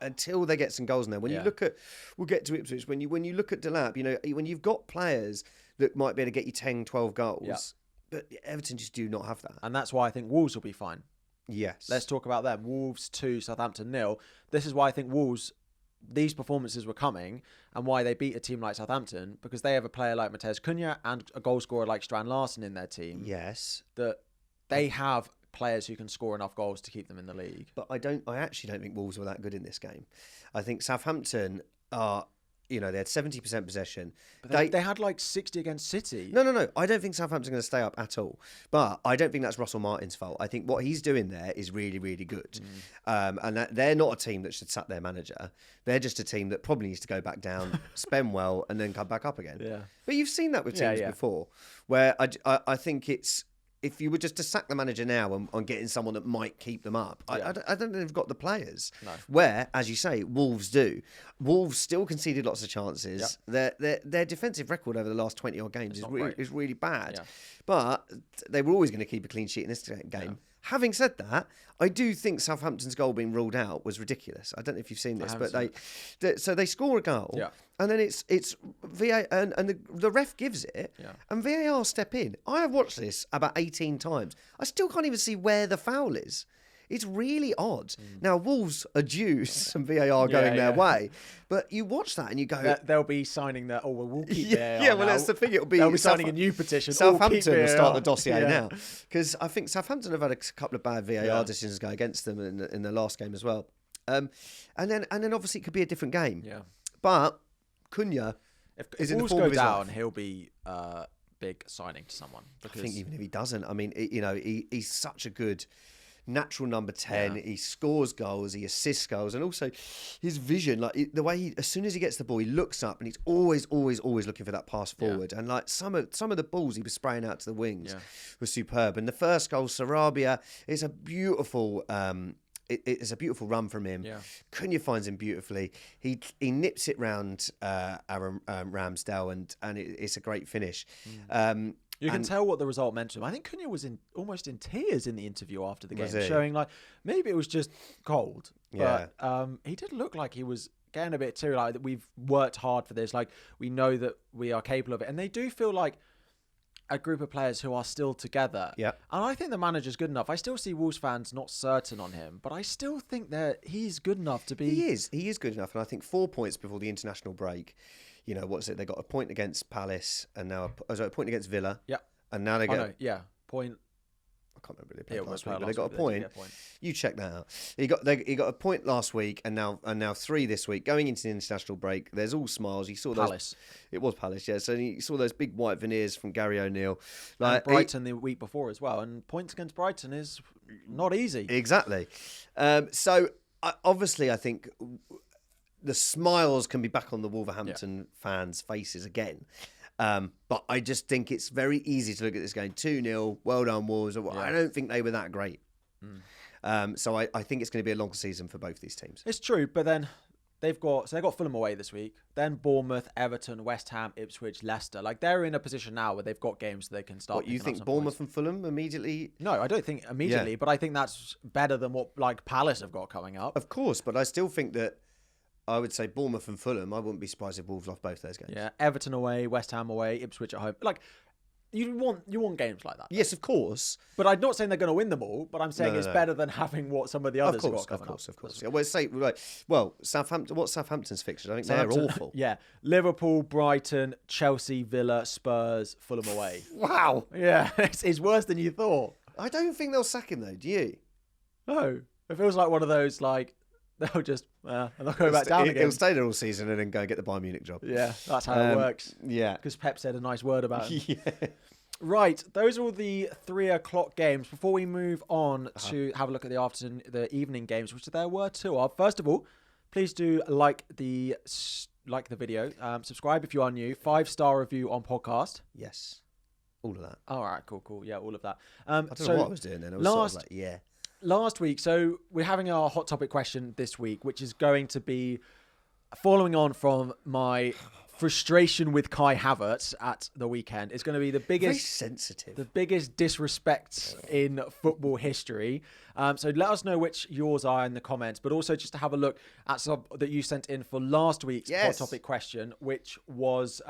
until they get some goals in there, when you look at, we'll get to Ipswich. When you look at Delap, when you've got players that might be able to get you 10, 12 goals, but Everton just do not have that. And that's why I think Wolves will be fine. Yes. Let's talk about them. Wolves 2, Southampton 0. This is why I think Wolves, these performances were coming and why they beat a team like Southampton, because they have a player like Matheus Cunha and a goal scorer like Strand Larsen in their team. Yes. That they have players who can score enough goals to keep them in the league. But I actually don't think Wolves were that good in this game. I think Southampton are... they had 70% possession. But they had like 60 against City. No. I don't think Southampton are going to stay up at all. But I don't think that's Russell Martin's fault. I think what he's doing there is really, really good. And that they're not a team that should sack their manager. They're just a team that probably needs to go back down, spend well, and then come back up again. Yeah. But you've seen that with teams before, where I think it's... If you were just to sack the manager now on getting someone that might keep them up, I don't think they've got the players. No. Where, as you say, Wolves do. Wolves still conceded lots of chances. Yep. Their defensive record over the last 20-odd games is really bad. Yeah. But they were always going to keep a clean sheet in this game. Yeah. Having said that, I do think Southampton's goal being ruled out was ridiculous. I don't know if you've seen this, but they score a goal, and then it's VAR, and the ref gives it, and VAR step in. I have watched this about 18 times. I still can't even see where the foul is. It's really odd. Now, Wolves are due some VAR going their way, but you watch that and you go... They'll be signing that, we'll keep VAR well, that's the thing. They'll be signing a new petition. Southampton will start the dossier now. Because I think Southampton have had a couple of bad VAR decisions go against them in the last game as well. And then obviously it could be a different game. Yeah. But Cunha is in the form of his life. If Wolves go down, he'll be... big signing to someone. Because... I think even if he doesn't, I mean, he's such a good... natural number 10. He scores goals, he assists goals, and also his vision, like the way as soon as he gets the ball, he looks up and he's always looking for that pass forward. And like some of the balls he was spraying out to the wings was superb. And the first goal, Sarabia, is a beautiful it's a beautiful run from him. Yeah. Cunha finds him beautifully. He nips it round Aaron Ramsdale, and it's a great finish. You can tell what the result meant to him. I think Cunha was almost in tears in the interview after the game, Was he? showing like maybe it was just cold, Yeah. but he did look like he was getting a bit too like that. We've worked hard for this. Like we know that we are capable of it, and they do feel like a group of players who are still together. Yeah. And I think the manager's good enough. I still see Wolves fans not certain on him, but I still think that he's good enough to be... He is good enough. And I think 4 points before the international break, what's it? They got a point against Palace and now a point against Villa. Yeah. And now they get... Point... I can't remember they played last week, but they got a point. You check that out. He got a point last week, and now 3 this week. Going into the international break, there's all smiles. You saw Palace. It was Palace, yeah. So you saw those big white veneers from Gary O'Neill. And Brighton the week before as well, and points against Brighton is not easy. Exactly. Obviously, I think the smiles can be back on the Wolverhampton fans' faces again. But I just think it's very easy to look at this going 2-0, well done Wolves. I don't think they were that great. So I think it's going to be a long season for both these teams. It's true, but then they've got Fulham away this week, then Bournemouth, Everton, West Ham, Ipswich, Leicester. Like they're in a position now where they've got games they can start. What you think Bournemouth and Fulham immediately? No, I don't think immediately, but I think that's better than what like Palace have got coming up. Of course, but I still think that I would say Bournemouth and Fulham. I wouldn't be surprised if Wolves lost both those games. Yeah, Everton away, West Ham away, Ipswich at home. Like you want games like that. Yes, of course. But I'm not saying they're going to win them all. But I'm saying it's better than having what some of the others have got coming up. Of course. Yeah, Southampton. What's Southampton's fixtures? I think they're awful. Yeah, Liverpool, Brighton, Chelsea, Villa, Spurs, Fulham away. Wow. Yeah, it's worse than you thought. I don't think they'll sack him though. Do you? No, it feels like one of those like. They'll just, I'm not going back down again. He'll stay there all season and then go and get the Bayern Munich job. Yeah, that's how it works. Yeah. Because Pep said a nice word about him. Yeah. Right, those are all the 3:00 games. Before we move on to have a look at the evening games, which there were 2 of. First of all, please do like the video. Subscribe if you are new. 5-star review on podcast. Yes. All of that. All right, cool. Yeah, all of that. I don't know what I was doing then. I was sort of like, yeah. Last week, so we're having our hot topic question this week, which is going to be following on from my frustration with Kai Havertz at the weekend. It's going to be the biggest, very sensitive, the biggest disrespect in football history. So let us know which yours are in the comments, but also just to have a look at some that you sent in for last week's hot topic question, which was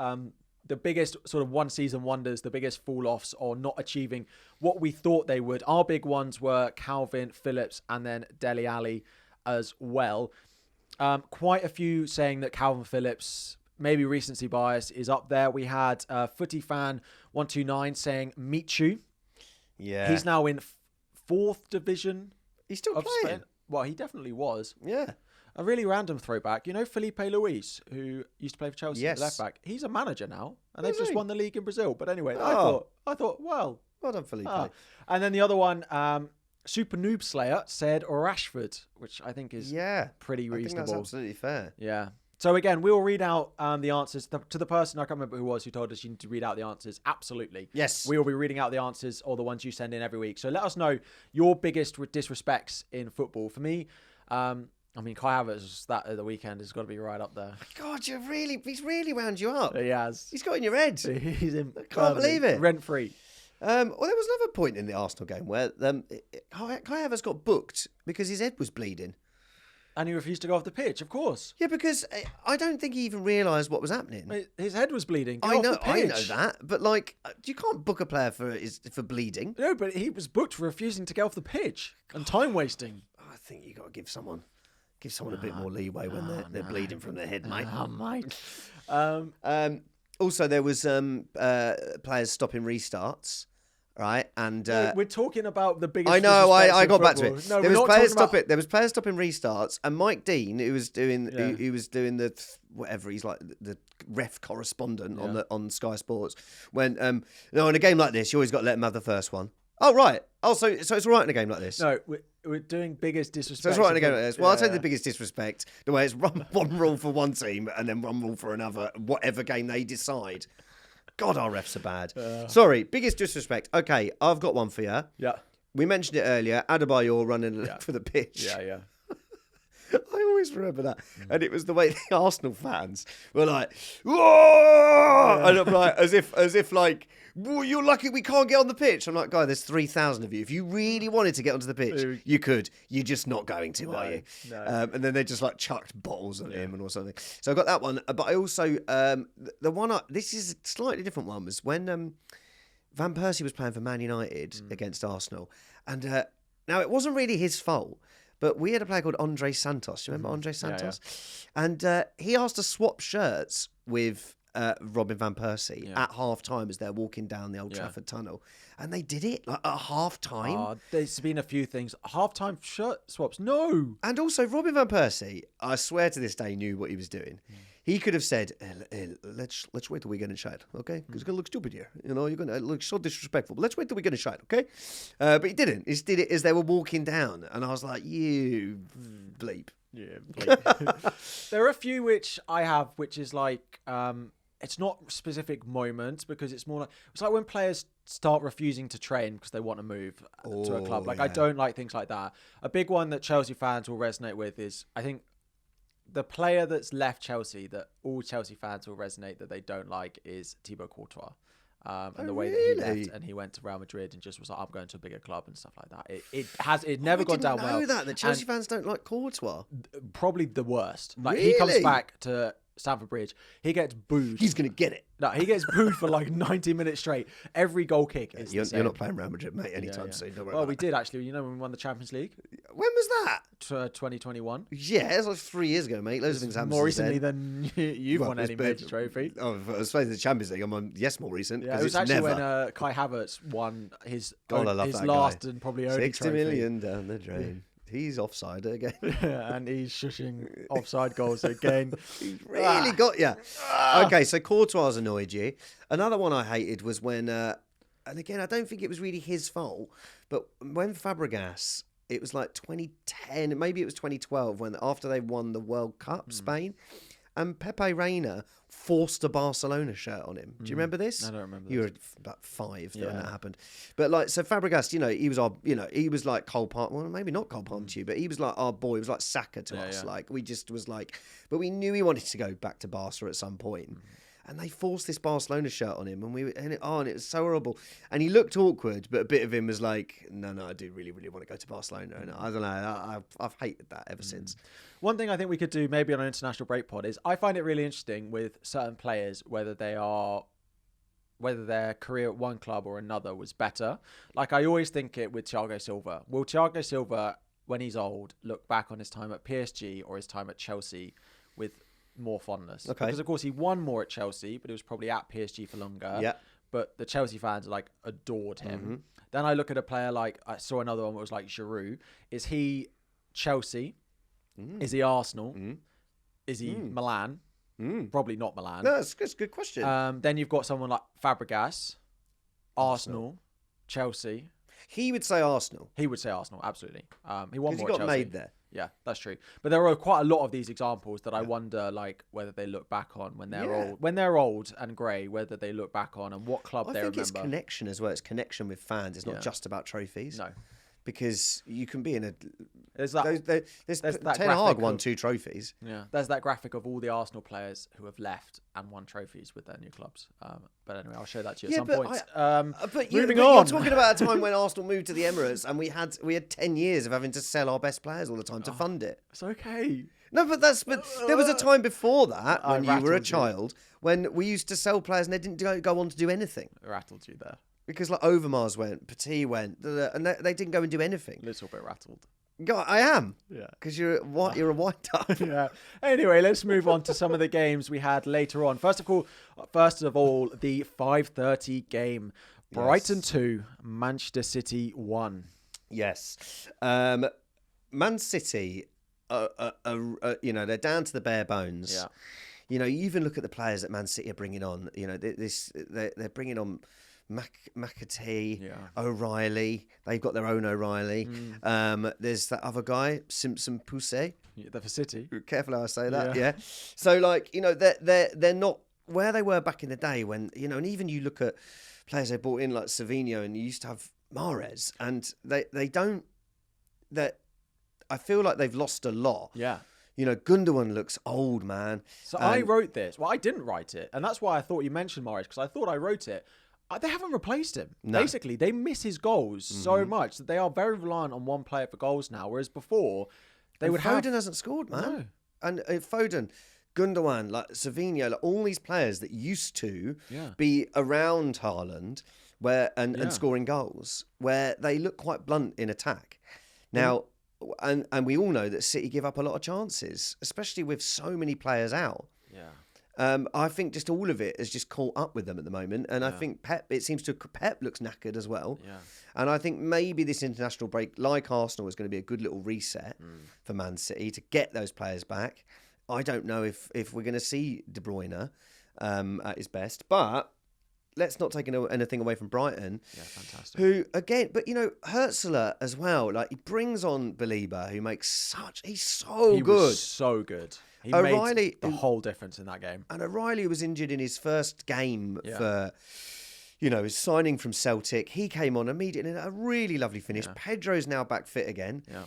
the biggest sort of one-season wonders, the biggest fall-offs or not achieving what we thought they would. Our big ones were Calvin Phillips and then Dele Alli as well. Quite a few saying that Calvin Phillips, maybe recency bias, is up there. We had Footy Fan 129 saying Michu. Yeah. He's now in 4th division. He's still playing. Spain. Well, he definitely was. Yeah. A really random throwback. You know Felipe Luis, who used to play for Chelsea, yes. left back? He's a manager now, and they've just he? won the league in Brazil. But anyway, I thought, well done, Felipe. And then the other one, Super Noob Slayer said Rashford, which I think is pretty reasonable. I think that's absolutely fair. Yeah. So again, we'll read out the answers to the person, I can't remember who was, who told us you need to read out the answers. Absolutely. Yes. We will be reading out the answers or the ones you send in every week. So let us know your biggest disrespects in football. For me, Kai Havertz at the weekend has got to be right up there. God, he's really wound you up. He has. He's got in your head. He's in. I can't believe it. Rent free. Well, there was another point in the Arsenal game where Kai Havertz got booked because his head was bleeding. And he refused to go off the pitch, of course. Yeah, because I don't think he even realised what was happening. His head was bleeding. I know that, but you can't book a player for bleeding. No, but he was booked for refusing to get off the pitch and time wasting. I think you got to give someone a bit more leeway when they're bleeding from their head, mate. Mate. Also, there was players stopping restarts. Right, and we're talking about the biggest. I know. I got back to it. No, there was players stopping. There was players stopping restarts, and Mike Dean, who was doing the whatever. He's like the ref correspondent on Sky Sports. When in a game like this, you always got to let them have the first one. Oh right. Oh, so it's all right in a game like this. No, we're doing biggest disrespect. So it's all right in a game like this. Well, I'll take the biggest disrespect. The way it's one rule for one team and then one rule for another, whatever game they decide. God, our refs are bad. Sorry, biggest disrespect. Okay, I've got one for you. Yeah. We mentioned it earlier. Adebayor running for the pitch. Yeah. I always remember that. And it was the way the Arsenal fans were like, whoa! And I'm like, as if like, well, you're lucky we can't get on the pitch. I'm like, guy, there's 3,000 of you. If you really wanted to get onto the pitch, you could. You're just not going to, are you? No. And then they just like chucked bottles at him and or something. So I got that one. But I also, the one, this is a slightly different one, was when Van Persie was playing for Man United against Arsenal. And now it wasn't really his fault. But we had a player called Andre Santos. You remember Andre Santos? Yeah. And he asked to swap shirts with Robin Van Persie at half-time as they're walking down the Old Trafford tunnel. And they did it, like, at half-time. There's been a few things. Half-time shirt swaps, no! And also, Robin Van Persie, I swear to this day, knew what he was doing. He could have said, let's wait till we get inside, okay? Because it's going to look stupid here. You know, you're going to look so disrespectful. But let's wait till we get inside, okay? But he didn't. He did it as they were walking down. And I was like, you bleep. Yeah, bleep. There are a few which I have, which is like, it's not specific moments because it's more like, it's like when players start refusing to train because they want to move to a club. Like, I don't like things like that. A big one that Chelsea fans will resonate with is, I think, the player that's left Chelsea that all Chelsea fans will resonate that they don't like is Thibaut Courtois. And the way that he left and he went to Real Madrid and just was like, I'm going to a bigger club and stuff like that. It never gone down well. I didn't know that Chelsea fans don't like Courtois. Probably the worst. Like, really? He comes back to Stamford Bridge. He gets booed. He's going to get it. No, he gets booed for like 90 minutes straight. Every goal kick is the same. You're not playing Real Madrid, mate, anytime soon. Don't worry about we did actually. You know when we won the Champions League? When was that? 2021. Yeah, it was like 3 years ago, mate. Loads of things happened more recently than you've won any major trophy. Oh, I suppose the Champions League. I'm on, more recent. Yeah, it was actually when Kai Havertz won his last and probably only 60 trophy. million down the drain. He's offside again. And he's shushing offside goals again. He's really got you. Okay, so Courtois annoyed you. Another one I hated was when, and again, I don't think it was really his fault, but when Fabregas, it was like 2010, maybe it was 2012, when after they won the World Cup, Spain, and Pepe Reina forced a Barcelona shirt on him. Do you remember this? I don't remember. You were about 5 when that happened. But like, so Fabregas, he was like Cole Palmer. Well, maybe not Cole Palmer to you, but he was like our boy. He was like Saka to us. Like, we just was like, but we knew he wanted to go back to Barca at some point. And they forced this Barcelona shirt on him, and it was so horrible. And he looked awkward, but a bit of him was like, no, I do really, really want to go to Barcelona. And I don't know, I've hated that ever since. One thing I think we could do maybe on an international break pod is I find it really interesting with certain players whether their career at one club or another was better. Like, I always think it with Thiago Silva. Will Thiago Silva, when he's old, look back on his time at PSG or his time at Chelsea with more fondness? Okay. Because of course he won more at Chelsea, but it was probably at PSG for longer. Yeah. But the Chelsea fans like adored him. Then I look at a player like, I saw another one that was like Giroud. Is he Chelsea? Is he Arsenal? Is he Milan? Probably not Milan. No, that's a good question. Then you've got someone like Fabregas, Arsenal, Chelsea. He would say Arsenal. He would say Arsenal, absolutely. He won more he at got Chelsea. made there. Yeah, that's true. But there are quite a lot of these examples that I wonder, like, whether they look back on when they're old. When they're old and grey, whether they look back on and what club they remember. I think it's connection as well. It's connection with fans. It's not just about trophies. No. Because you can be in a... There's that Ten Hag won 2 trophies. Yeah, there's that graphic of all the Arsenal players who have left and won trophies with their new clubs. But anyway, I'll show that to you at some point. But moving on. You're talking about a time when Arsenal moved to the Emirates and we had 10 years of having to sell our best players all the time to fund it. It's okay. No, but there was a time before that when you were a child when we used to sell players and they didn't go on to do anything. Rattled you there. Because like Overmars went, Petit went, and they didn't go and do anything. A little bit rattled. God, I am. Yeah. Because you're a wind-up. Yeah. Anyway, let's move on to some of the games we had later on. First of all, the 5:30 game. Brighton 2, Manchester City 1. Yes. Man City, they're down to the bare bones. Yeah. You know, you even look at the players that Man City are bringing on. You know, they're bringing on McAtee, O'Reilly. They've got their own O'Reilly. There's that other guy, Simpson Poussey. They're for City. Careful how I say that. Yeah. So like, you know, they're not where they were back in the day when, you know, and even you look at players they brought in like Savinho, and you used to have Mahrez, and they don't. That I feel like they've lost a lot. Yeah. Gundogan looks old, man. So I wrote this. Well, I didn't write it, and that's why I thought you mentioned Mahrez, because I thought I wrote it. They haven't replaced him. No. Basically, they miss his goals so much that they are very reliant on one player for goals now, whereas before Foden hasn't scored, man. No. And Foden, Gundogan, like Savinho, like all these players that used to be around Haaland and scoring goals, where they look quite blunt in attack. Now, and we all know that City give up a lot of chances, especially with so many players out. Yeah. I think just all of it has just caught up with them at the moment. And I think Pep looks knackered as well. Yeah. And I think maybe this international break, like Arsenal, is going to be a good little reset for Man City to get those players back. I don't know if we're going to see De Bruyne at his best, but let's not take anything away from Brighton. Yeah, fantastic. Who, again, but Hurtzler as well, like he brings on Belieber, who makes he's so good. Was so good. He made the whole difference in that game. And O'Reilly was injured in his first game for, his signing from Celtic. He came on immediately, a really lovely finish. Yeah. Pedro's now back fit again. Yeah.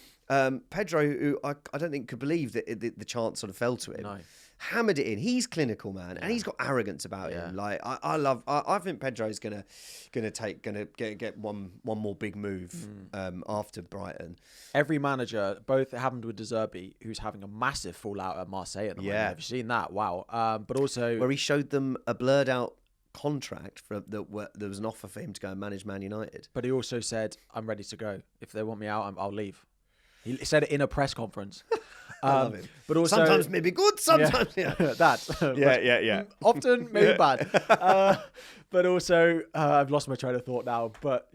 Pedro, who I don't think could believe that the chance sort of fell to him. No. Hammered it in. He's clinical, man, and he's got arrogance about him. Like I think Pedro's gonna get one more big move after Brighton. Every manager, both it happened with De Zerbi, who's having a massive fallout at Marseille at the moment. Have you seen that? Wow. But also where he showed them a blurred out contract there was an offer for him to go and manage Man United. But he also said, "I'm ready to go. If they want me out, I'll leave." He said it in a press conference. I love him. But also, sometimes maybe good, sometimes that. Often maybe bad. But also, I've lost my train of thought now. But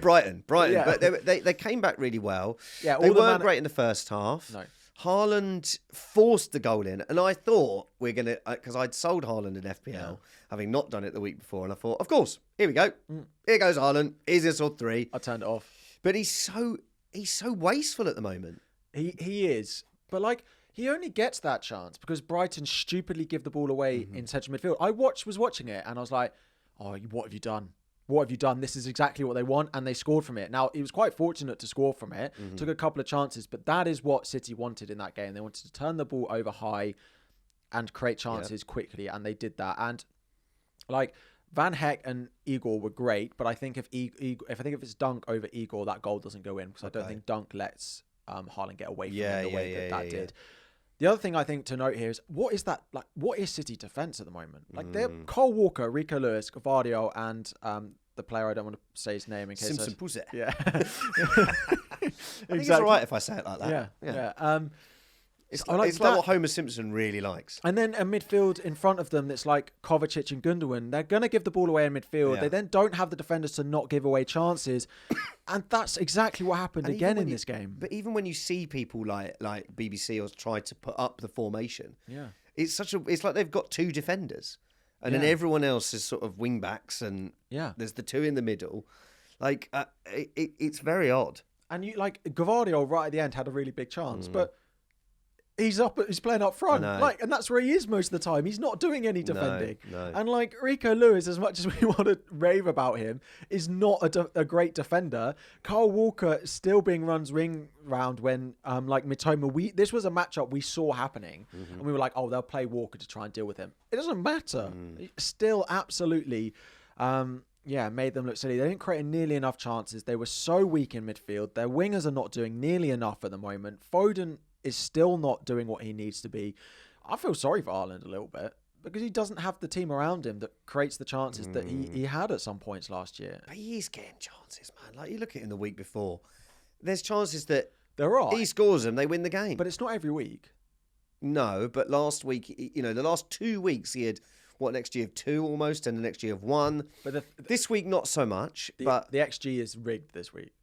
Brighton. Yeah. But they came back really well. Yeah, they weren't great in the first half. No. Haaland forced the goal in, and I thought we're gonna because I'd sold Haaland in FPL, having not done it the week before, and I thought, of course, here we go. Here goes Haaland. Here's his sort 3. I turned it off. But he's so wasteful at the moment. He is. But he only gets that chance because Brighton stupidly give the ball away in central midfield. I was watching it and I was like, "Oh, what have you done? What have you done? This is exactly what they want," and they scored from it. Now, he was quite fortunate to score from it. Took a couple of chances, but that is what City wanted in that game. They wanted to turn the ball over high and create chances quickly, and they did that. And Van Heck and Igor were great, but I think if it's Dunk over Igor, that goal doesn't go in because I don't think Dunk lets Haaland get away from him the way that did. The other thing I think to note here is what is City defence at the moment? They're Cole Walker, Rico Lewis, Gavardio, and the player I don't want to say his name in case Simpson Puset. Yeah. I think it's all right if I say it like that. Yeah. It's like what Homer Simpson really likes. And then a midfield in front of them that's like Kovacic and Gundogan. They're going to give the ball away in midfield. Yeah. They then don't have the defenders to not give away chances. And that's exactly what happened again in this game. But even when you see people like BBC or try to put up the formation, it's like they've got 2 defenders. And then everyone else is sort of wing backs and there's the 2 in the middle. It's very odd. And Gavardio right at the end had a really big chance, but he's playing up front, and that's where he is most of the time. He's not doing any defending. No. And Rico Lewis, as much as we want to rave about him, is not a great defender. Kyle Walker still being runs ring round when Mitoma. This was a matchup we saw happening, and we were like, oh, they'll play Walker to try and deal with him. It doesn't matter. Still, absolutely. Made them look silly. They didn't create nearly enough chances. They were so weak in midfield. Their wingers are not doing nearly enough at the moment. Foden is still not doing what he needs to be. I feel sorry for Haaland a little bit because he doesn't have the team around him that creates the chances that he had at some points last year. But he is getting chances, man. You look at him the week before. There's chances that there are. He scores them, they win the game. But it's not every week. No, but last week, the last 2 weeks he had next year of 2 almost, and the next year of 1. But this week not so much. But the XG is rigged this week.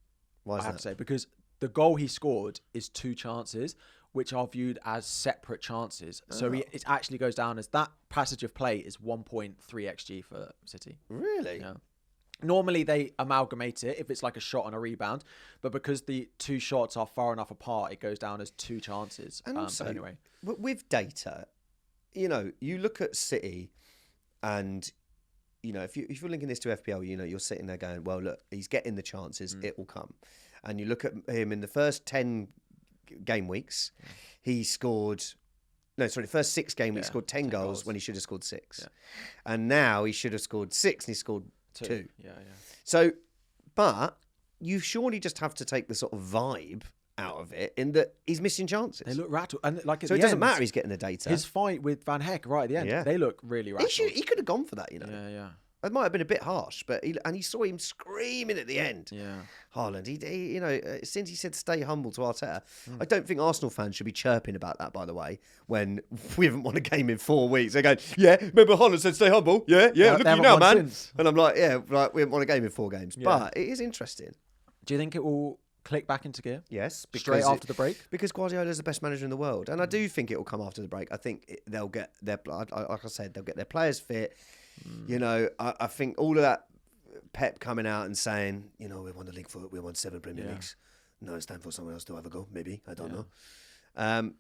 Why is that? I have to say because the goal he scored is 2 chances, which are viewed as separate chances. So it actually goes down as that passage of play is 1.3 XG for City. Really? Yeah. Normally they amalgamate it if it's like a shot and a rebound, but because the 2 shots are far enough apart, it goes down as 2 chances. And also, anyway, with data, you look at City and if you're linking this to FPL, you're sitting there going, well, look, he's getting the chances, it will come. And you look at him in the first 10 game weeks, he scored. No, sorry, the first 6 game weeks scored 10 goals when he should have scored 6. Yeah. And now he should have scored 6 and he scored 2. Yeah. So, but you surely just have to take the sort of vibe out of it in that he's missing chances. They look rattled. And so it doesn't matter he's getting the data. His fight with Van Heck right at the end, they look really rattled. He could have gone for that, Yeah. It might have been a bit harsh, but he saw him screaming at the end. Yeah, Haaland. He since he said stay humble to Arteta, I don't think Arsenal fans should be chirping about that. By the way, when we haven't won a game in 4 weeks, they're going, "Yeah, remember Haaland said stay humble? Yeah, look at you now, man." Since. And I'm like, "Yeah, we haven't won a game in 4 games." Yeah. But it is interesting. Do you think it will click back into gear? Yes, straight after the break. Because Guardiola is the best manager in the world, and I do think it will come after the break. I think they'll get their, like I said, they'll get their players fit. I think all of that Pep coming out and saying, we won the league we won 7 Premier Leagues. No, it's time for someone else to have a go. Maybe, I don't know.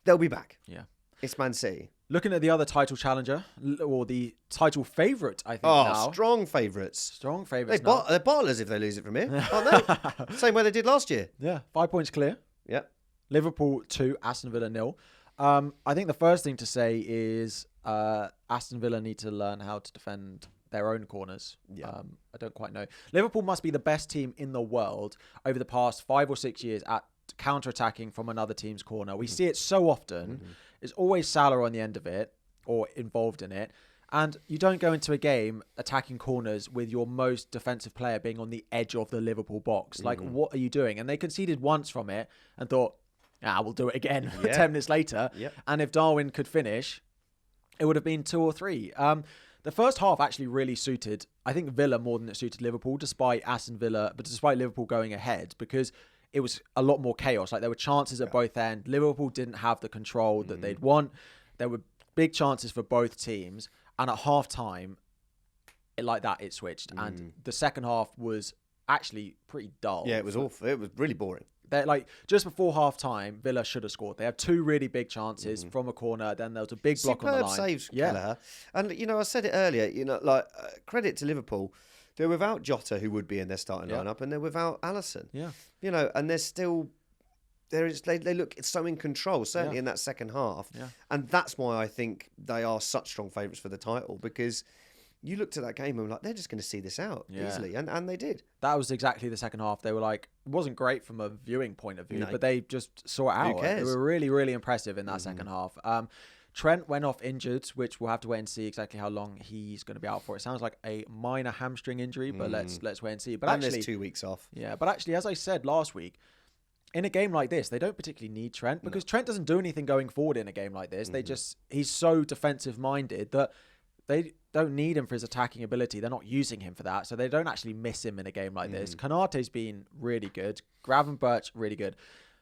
They'll be back. Yeah, it's Man City. Looking at the other title challenger, or the title favourite, I think now. Strong favourites. Strong favourites. They're bottlers if they lose it from here, aren't they? Same way they did last year. Yeah, 5 points clear. Yeah. Liverpool 2, Aston Villa 0. I think the first thing to say is Aston Villa need to learn how to defend their own corners. Yeah. I don't quite know. Liverpool must be the best team in the world over the past 5 or 6 years at counter-attacking from another team's corner. We see it so often. It's always Salah on the end of it or involved in it. And you don't go into a game attacking corners with your most defensive player being on the edge of the Liverpool box. Like, what are you doing? And they conceded once from it and thought, we'll do it again 10 minutes later. Yep. And if Darwin could finish, it would have been 2 or 3. The first half actually really suited, I think, Villa more than it suited Liverpool, despite Liverpool going ahead, because it was a lot more chaos. Like, there were chances at both ends. Liverpool didn't have the control that they'd want. There were big chances for both teams. And at half-time, it switched. And the second half was actually pretty dull. Yeah, it was awful. It was really boring. Just before half-time, Villa should have scored. They had 2 really big chances from a corner. Then there was a big block on the line. Superb saves, Kelleher. And, I said it earlier, credit to Liverpool. They're without Jota, who would be in their starting lineup, and they're without Alisson. Yeah. And they're still... They look so in control, certainly in that second half. Yeah. And that's why I think they are such strong favourites for the title, because you looked at that game and were like, they're just going to see this out easily. And they did. That was exactly the second half. They were like, it wasn't great from a viewing point of view, but they just saw it out. Who cares? They were really, really impressive in that second half. Trent went off injured, which we'll have to wait and see exactly how long he's going to be out for. It sounds like a minor hamstring injury, but let's wait and see. But actually, there's 2 weeks off. Yeah, but actually, as I said last week, in a game like this, they don't particularly need Trent because Trent doesn't do anything going forward in a game like this. He's so defensive minded that they don't need him for his attacking ability. They're not using him for that. So they don't actually miss him in a game like this. Konate's been really good. Gravenberch, really good.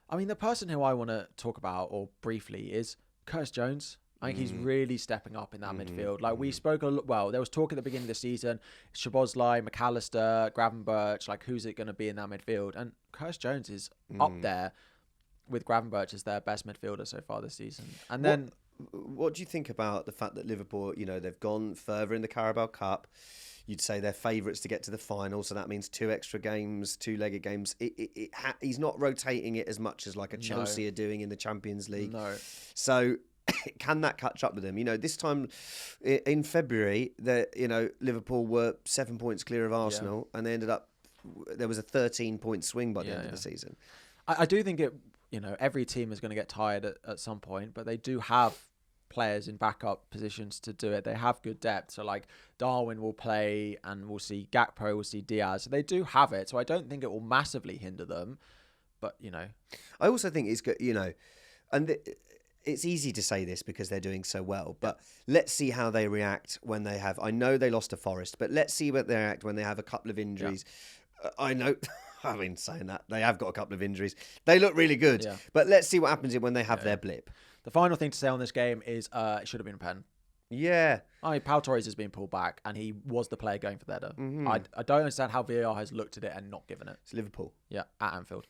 I mean, the person who I want to talk about, or briefly, is Curtis Jones. I think he's really stepping up in that midfield. Like, we spoke a lot. Well, there was talk at the beginning of the season, Szoboszlai, McAllister, Gravenberch, like, who's it going to be in that midfield? And Curtis Jones is up there with Gravenberch as their best midfielder so far this season. And then... What do you think about the fact that Liverpool, they've gone further in the Carabao Cup? You'd say they're favourites to get to the final, so that means 2 extra games, 2-legged games. He's not rotating it as much as like a Chelsea are doing in the Champions League. No. So... can that catch up with them? This time in February, Liverpool were 7 points clear of Arsenal, and they ended up. There was a 13-point swing by the end of the season. I do think every team is going to get tired at some point, but they do have players in backup positions to do it. They have good depth, so like Darwin will play, and we'll see Gakpo, we'll see Diaz. So they do have it. So I don't think it will massively hinder them. But I also think it's good. And. It's easy to say this because they're doing so well, but let's see how they react when they have... I know they lost to Forest, but let's see what they react when they have a couple of injuries. Yeah. I know... I've been saying that. They have got a couple of injuries. They look really good, but let's see what happens when they have their blip. The final thing to say on this game is it should have been a pen. Yeah. Pau Torres has been pulled back, and he was the player going for the header. I don't understand how VAR has looked at it and not given it. It's Liverpool. Yeah, at Anfield.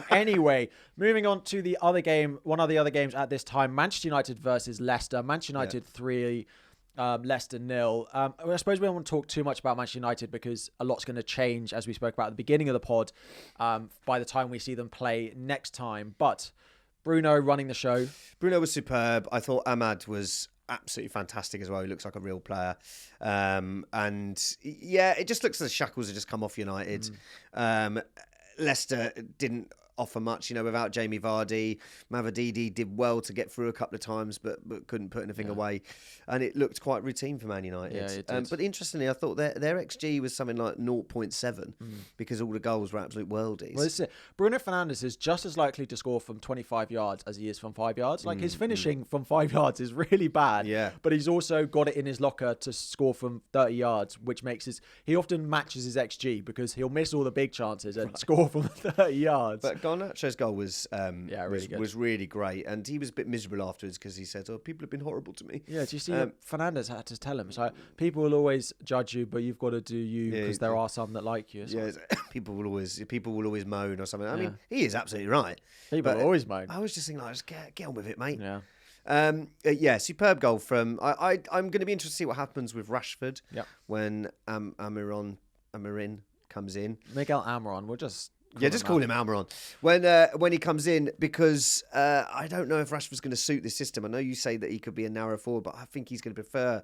Anyway, moving on to the other game, one of the other games at this time, Manchester United versus Leicester. Manchester United 3, Leicester 0. I suppose we don't want to talk too much about Manchester United because a lot's going to change, as we spoke about at the beginning of the pod, by the time we see them play next time. But Bruno running the show. Bruno was superb. I thought Ahmad was absolutely fantastic as well. He looks like a real player. And yeah, it just looks as the shackles have just come off United. Leicester didn't offer much, without Jamie Vardy. Mavididi did well to get through a couple of times, but couldn't put anything away. And it looked quite routine for Man United. Yeah, it did. But interestingly, I thought their XG was something like 0.7 because all the goals were absolute worldies. Well, this is it. Bruno Fernandes is just as likely to score from 25 yards as he is from 5 yards. Like his finishing from 5 yards is really bad. Yeah. But he's also got it in his locker to score from 30 yards, which makes he often matches his XG because he'll miss all the big chances and score from 30 yards. But Garnacho's goal was really good. was really great, and he was a bit miserable afterwards because he said, "Oh, people have been horrible to me." Yeah, do you see Fernandes had to tell him? So people will always judge you, but you've got to do you because there are some that like you. Yeah, people will always moan or something. I mean, he is absolutely right. People always moan. I was just thinking, just get on with it, mate. Yeah. Superb goal from. I'm going to be interested to see what happens with Rashford when Amorim comes in. Miguel Amorim, we'll just. Just call him Amorim when he comes in, because I don't know if Rashford's going to suit this system. I know you say that he could be a narrow forward, but I think he's going to prefer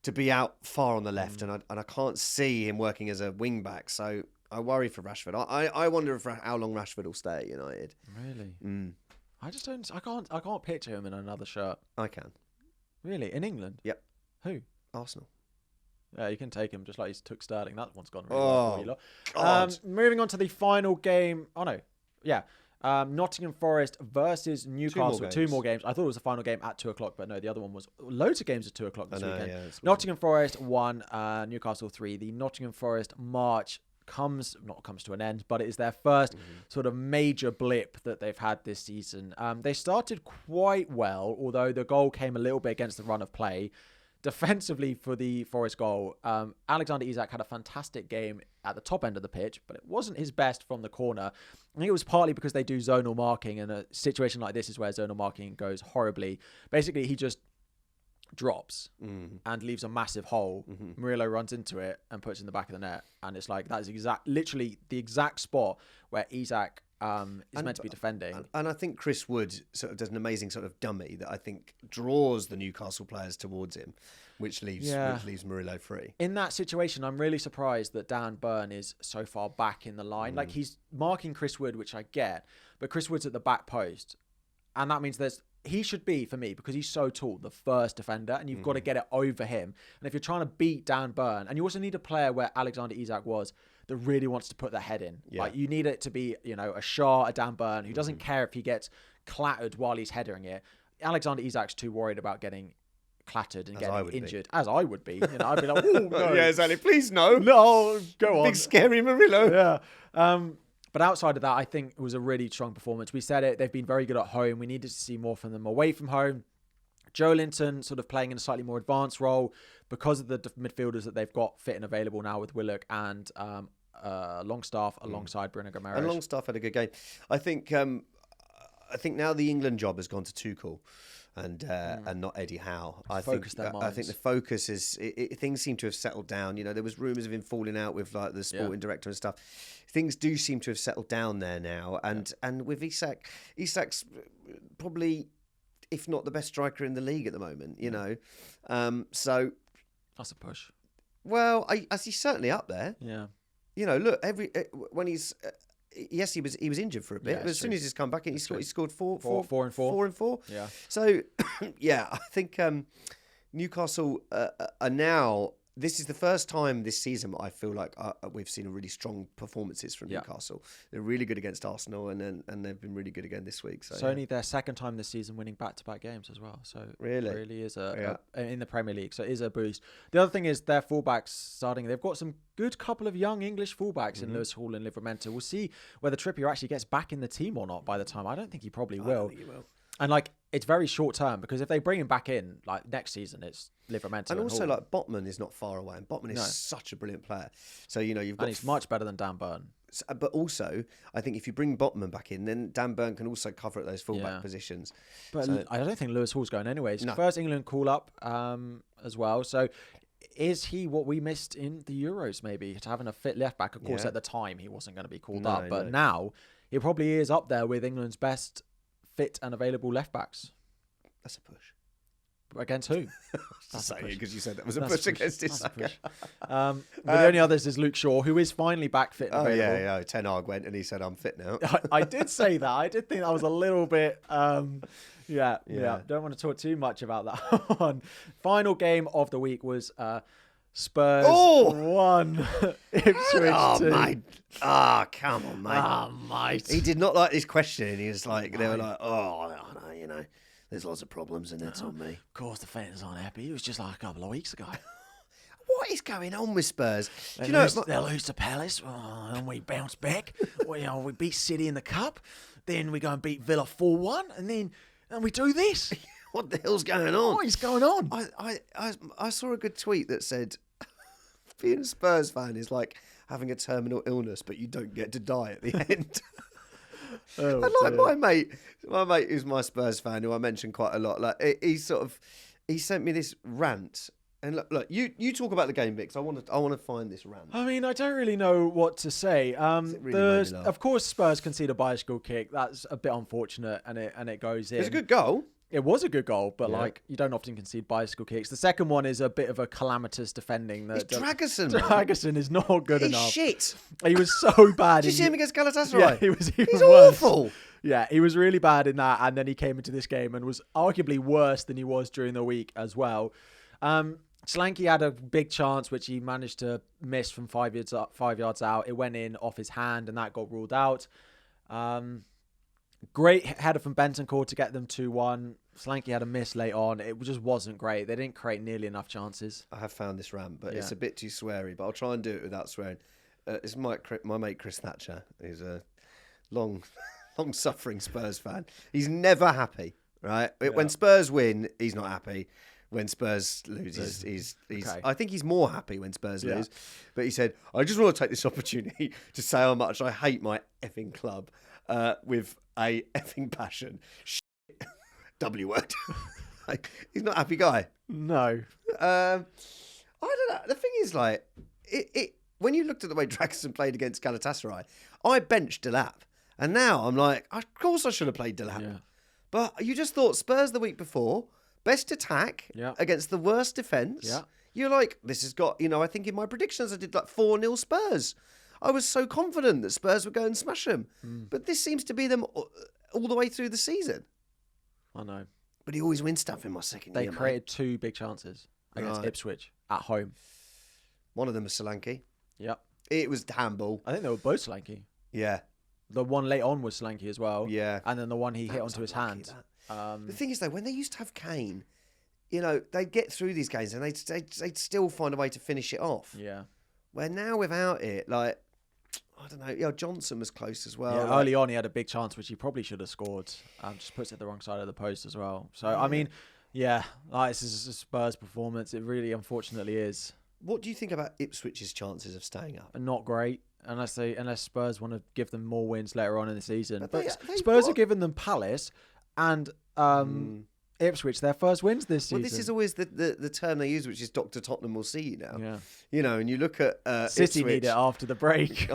to be out far on the left, and I can't see him working as a wing back. So I worry for Rashford. I wonder how long Rashford will stay at United. Really? I just don't. I can't picture him in another shirt. I can. Really? In England? Yep. Who? Arsenal. Yeah, you can take him just like he took Sterling. That one's gone really well. God. Moving on to the final game. Oh, no. Yeah. Nottingham Forest versus Newcastle. Two more games. I thought it was the final game at 2 o'clock, but no, the other one was loads of games at 2 o'clock this weekend. Yeah, Nottingham Forest 1, Newcastle 3. The Nottingham Forest march comes to an end, but it is their first sort of major blip that they've had this season. They started quite well, although the goal came a little bit against the run of play. Defensively for the Forest goal, Alexander Isak had a fantastic game at the top end of the pitch, but it wasn't his best from the corner. I think it was partly because they do zonal marking, and a situation like this is where zonal marking goes horribly. Basically, he just drops and leaves a massive hole. Murillo runs into it and puts it in the back of the net, and it's like that is literally the exact spot where Isak is meant to be defending. And I think Chris Wood sort of does an amazing sort of dummy that I think draws the Newcastle players towards him, which leaves Murillo free. In that situation, I'm really surprised that Dan Burn is so far back in the line. Like, he's marking Chris Wood, which I get, but Chris Wood's at the back post, and that means he should be, for me, because he's so tall, the first defender, and you've got to get it over him. And if you're trying to beat Dan Burn, and you also need a player where Alexander Isak was, that really wants to put their head in. Yeah. Like, you need it to be, a Shaw, a Dan Burn, who doesn't care if he gets clattered while he's headering it. Alexander Isak's too worried about getting clattered and getting injured, as I would be. I'd be like, oh, no. Yeah, exactly. Please, no. No, go on. Big, scary Murillo. Yeah. But outside of that, I think it was a really strong performance. We said it. They've been very good at home. We needed to see more from them away from home. Joe Linton sort of playing in a slightly more advanced role because of the midfielders that they've got fit and available now with Willock and Longstaff alongside Bruno Guimaraes. And Longstaff had a good game. I think now the England job has gone to Tuchel and not Eddie Howe. I think the focus is things seem to have settled down. There was rumours of him falling out with like the sporting director and stuff. Things do seem to have settled down there now, and with Isak's probably, if not the best striker in the league at the moment. So that's a push. Well, he's certainly up there. Yeah. Look, when he's yes, he was injured for a bit, but as soon as he's come back in, he scored four and four. Yeah. So yeah, I think Newcastle are now. This is the first time this season I feel like we've seen a really strong performances from Newcastle. They're really good against Arsenal, and they've been really good again this week. So it's only their second time this season winning back-to-back games as well. So it really is in the Premier League. So it is a boost. The other thing is their fullbacks starting. They've got some good couple of young English fullbacks in Lewis Hall and Livramento. We'll see whether Trippier actually gets back in the team or not by the time. I don't think he probably will. I don't think he will. And it's very short term, because if they bring him back in next season, it's Livramento. And also Botman is not far away, and Botman is such a brilliant player. So you've got and he's much better than Dan Burn. But also, I think if you bring Botman back in, then Dan Burn can also cover at those fullback positions. But I don't think Lewis Hall's going anyways. No. First England call-up as well. So is he what we missed in the Euros, maybe? To having a fit left-back. Of course, at the time, he wasn't going to be called up. But now, he probably is up there with England's best fit and available left-backs. That's a push. Against who? That's a push. Because you said that was a push against his. But the only others is Luke Shaw, who is finally back fit and available. Yeah. Ten Hag went and he said, I'm fit now. I did say that. I did think that was a little bit... Yeah. Don't want to talk too much about that one. Final game of the week was Spurs 1, Ipswich 2. Mate. Come on, mate. Mate. He did not like this question. He was like, they were like, I know, there's lots of problems and that's on me. Of course, the fans aren't happy. It was just like a couple of weeks ago. What is going on with Spurs? They lose to Palace, and we bounce back. We beat City in the Cup. Then we go and beat Villa 4-1, and we do this. What the hell's going on? What is going on? I saw a good tweet that said, being a Spurs fan is like having a terminal illness, but you don't get to die at the end. And like my mate who's my Spurs fan, who I mentioned quite a lot, like he sent me this rant. And look, you talk about the game, Vic. I want to find this rant. I mean, I don't really know what to say. Of course, Spurs concede a bicycle kick. That's a bit unfortunate, and it goes in. It's a good goal. It was a good goal, but you don't often concede bicycle kicks. The second one is a bit of a calamitous defending. It's Dragerson. Dragerson is not good enough. He's shit. He was so bad. Did you see him against Galatasaray? Yeah, he was even He's worse. Awful. Yeah, he was really bad in that, and then he came into this game and was arguably worse than he was during the week as well. Solanke had a big chance, which he managed to miss from 5 yards out. It went in off his hand, and that got ruled out. Great header from Bentancur to get them 2-1. Solanke had a miss late on. It just wasn't great. They didn't create nearly enough chances. I have found this rant, but it's a bit too sweary. But I'll try and do it without swearing. It's my mate Chris Thatcher, who's a long-suffering Spurs fan. He's never happy, right? Yeah. When Spurs win, he's not happy. When Spurs lose, he's okay. I think he's more happy when Spurs lose. But he said, I just want to take this opportunity to say how much I hate my effing club with a effing passion. Shit. W word. He's not a happy guy. No. I don't know. The thing is, like, when you looked at the way Draxler played against Galatasaray, I benched Delap. And now I'm like, of course I should have played Delap. Yeah. But you just thought Spurs the week before, best attack against the worst defence. Yeah. You're like, this has got, I think in my predictions I did like 4-0 Spurs. I was so confident that Spurs would go and smash them. But this seems to be them all the way through the season. I know. But he always wins stuff in my second year. They created 2 big chances against Ipswich at home. One of them was Solanke. Yep. It was handball. I think they were both Solanke. Yeah. The one late on was Solanke as well. Yeah. And then the one he hit onto his hand. The thing is, though, when they used to have Kane, they'd get through these games and they'd still find a way to finish it off. Yeah. Where now without it, like, I don't know, Johnson was close as well. Yeah, early on he had a big chance, which he probably should have scored. Just puts it the wrong side of the post as well. So, I mean, this is a Spurs performance. It really, unfortunately, is. What do you think about Ipswich's chances of staying up? Not great, unless Spurs want to give them more wins later on in the season. But Spurs have given them Palace and Ipswich their first wins this season. Well, this is always the term they use, which is Dr. Tottenham will see you now. Yeah. And you look at City Ipswich, need it after the break.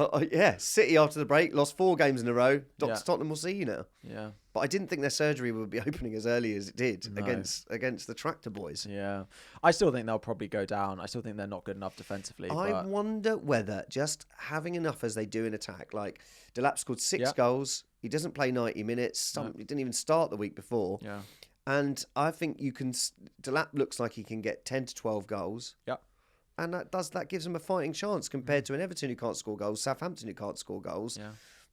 City after the break, lost 4 games in a row. Dr. Tottenham will see you now. Yeah. But I didn't think their surgery would be opening as early as it did against the Tractor Boys. Yeah. I still think they'll probably go down. I still think they're not good enough defensively. I wonder whether just having enough as they do in attack, like Delap scored 6 goals. He doesn't play 90 minutes. He didn't even start the week before. Yeah. And I think Delap looks like he can get 10 to 12 goals. Yep. And that gives him a fighting chance compared to an Everton who can't score goals, Southampton who can't score goals,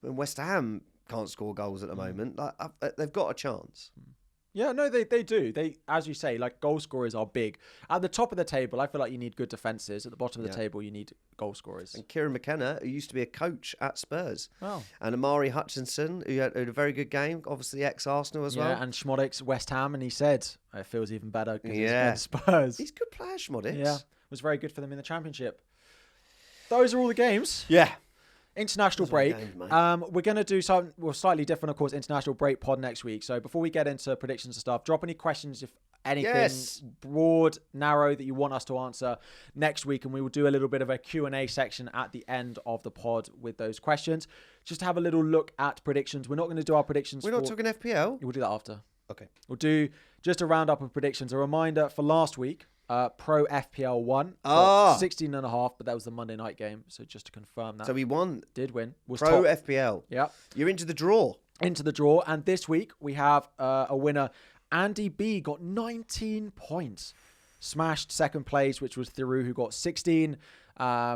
and West Ham can't score goals at the moment. Like, they've got a chance. Yeah, no, they do. They, as you say, like, goal scorers are big. At the top of the table, I feel like you need good defences. At the bottom of the table, you need goal scorers. And Kieran McKenna, who used to be a coach at Spurs. Oh. And Amari Hutchinson, who had a very good game, obviously ex-Arsenal as well. Yeah, and Schmodix, West Ham, and he said it feels even better because he's against Spurs. He's a good player, Schmodix. Yeah, was very good for them in the Championship. Those are all the games. Yeah. International Those are break. games, mate. We're going to do something slightly different, of course, international break pod next week. So before we get into predictions and stuff, drop any questions, if anything broad, narrow, that you want us to answer next week. And we will do a little bit of a Q&A section at the end of the pod with those questions. Just to have a little look at predictions. We're not going to do our predictions. We're not talking FPL? We'll do that after. Okay. We'll do just a roundup of predictions. A reminder for last week. Pro FPL won 16.5, but that was the Monday night game. So just to confirm that. So we won. Did win. Was Pro top. FPL. Yeah. You're into the draw. Into the draw. And this week we have a winner. Andy B got 19 points. Smashed second place, which was Thiru, who got 16.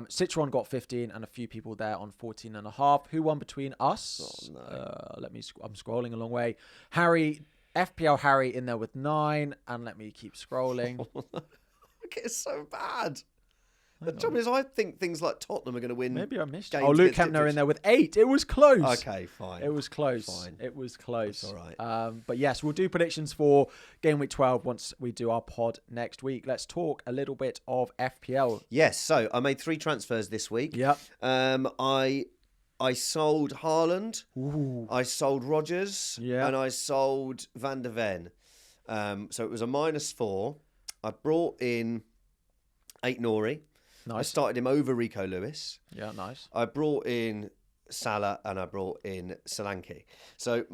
Citron got 15, and a few people there on 14.5. Who won between us? Oh, no. I'm scrolling a long way. FPL Harry in there with 9, and let me keep scrolling. It's so bad. The trouble is, I think things like Tottenham are going to win. Maybe I missed. Games Luke against Kempner Ipswich. in there with 8. It was close. Okay, fine. It was close. Fine. It was close. That's all right. But yes, we'll do predictions for Game Week 12 once we do our pod next week. Let's talk a little bit of FPL. Yes, so I made 3 transfers this week. Yep. I sold Haaland, Ooh. I sold Rodgers, Yeah. and I sold Van der Ven. So it was a -4. I brought in 8 Nori. I Nice. started him over Rico Lewis. Yeah, nice. I brought in Salah and I brought in Solanke. So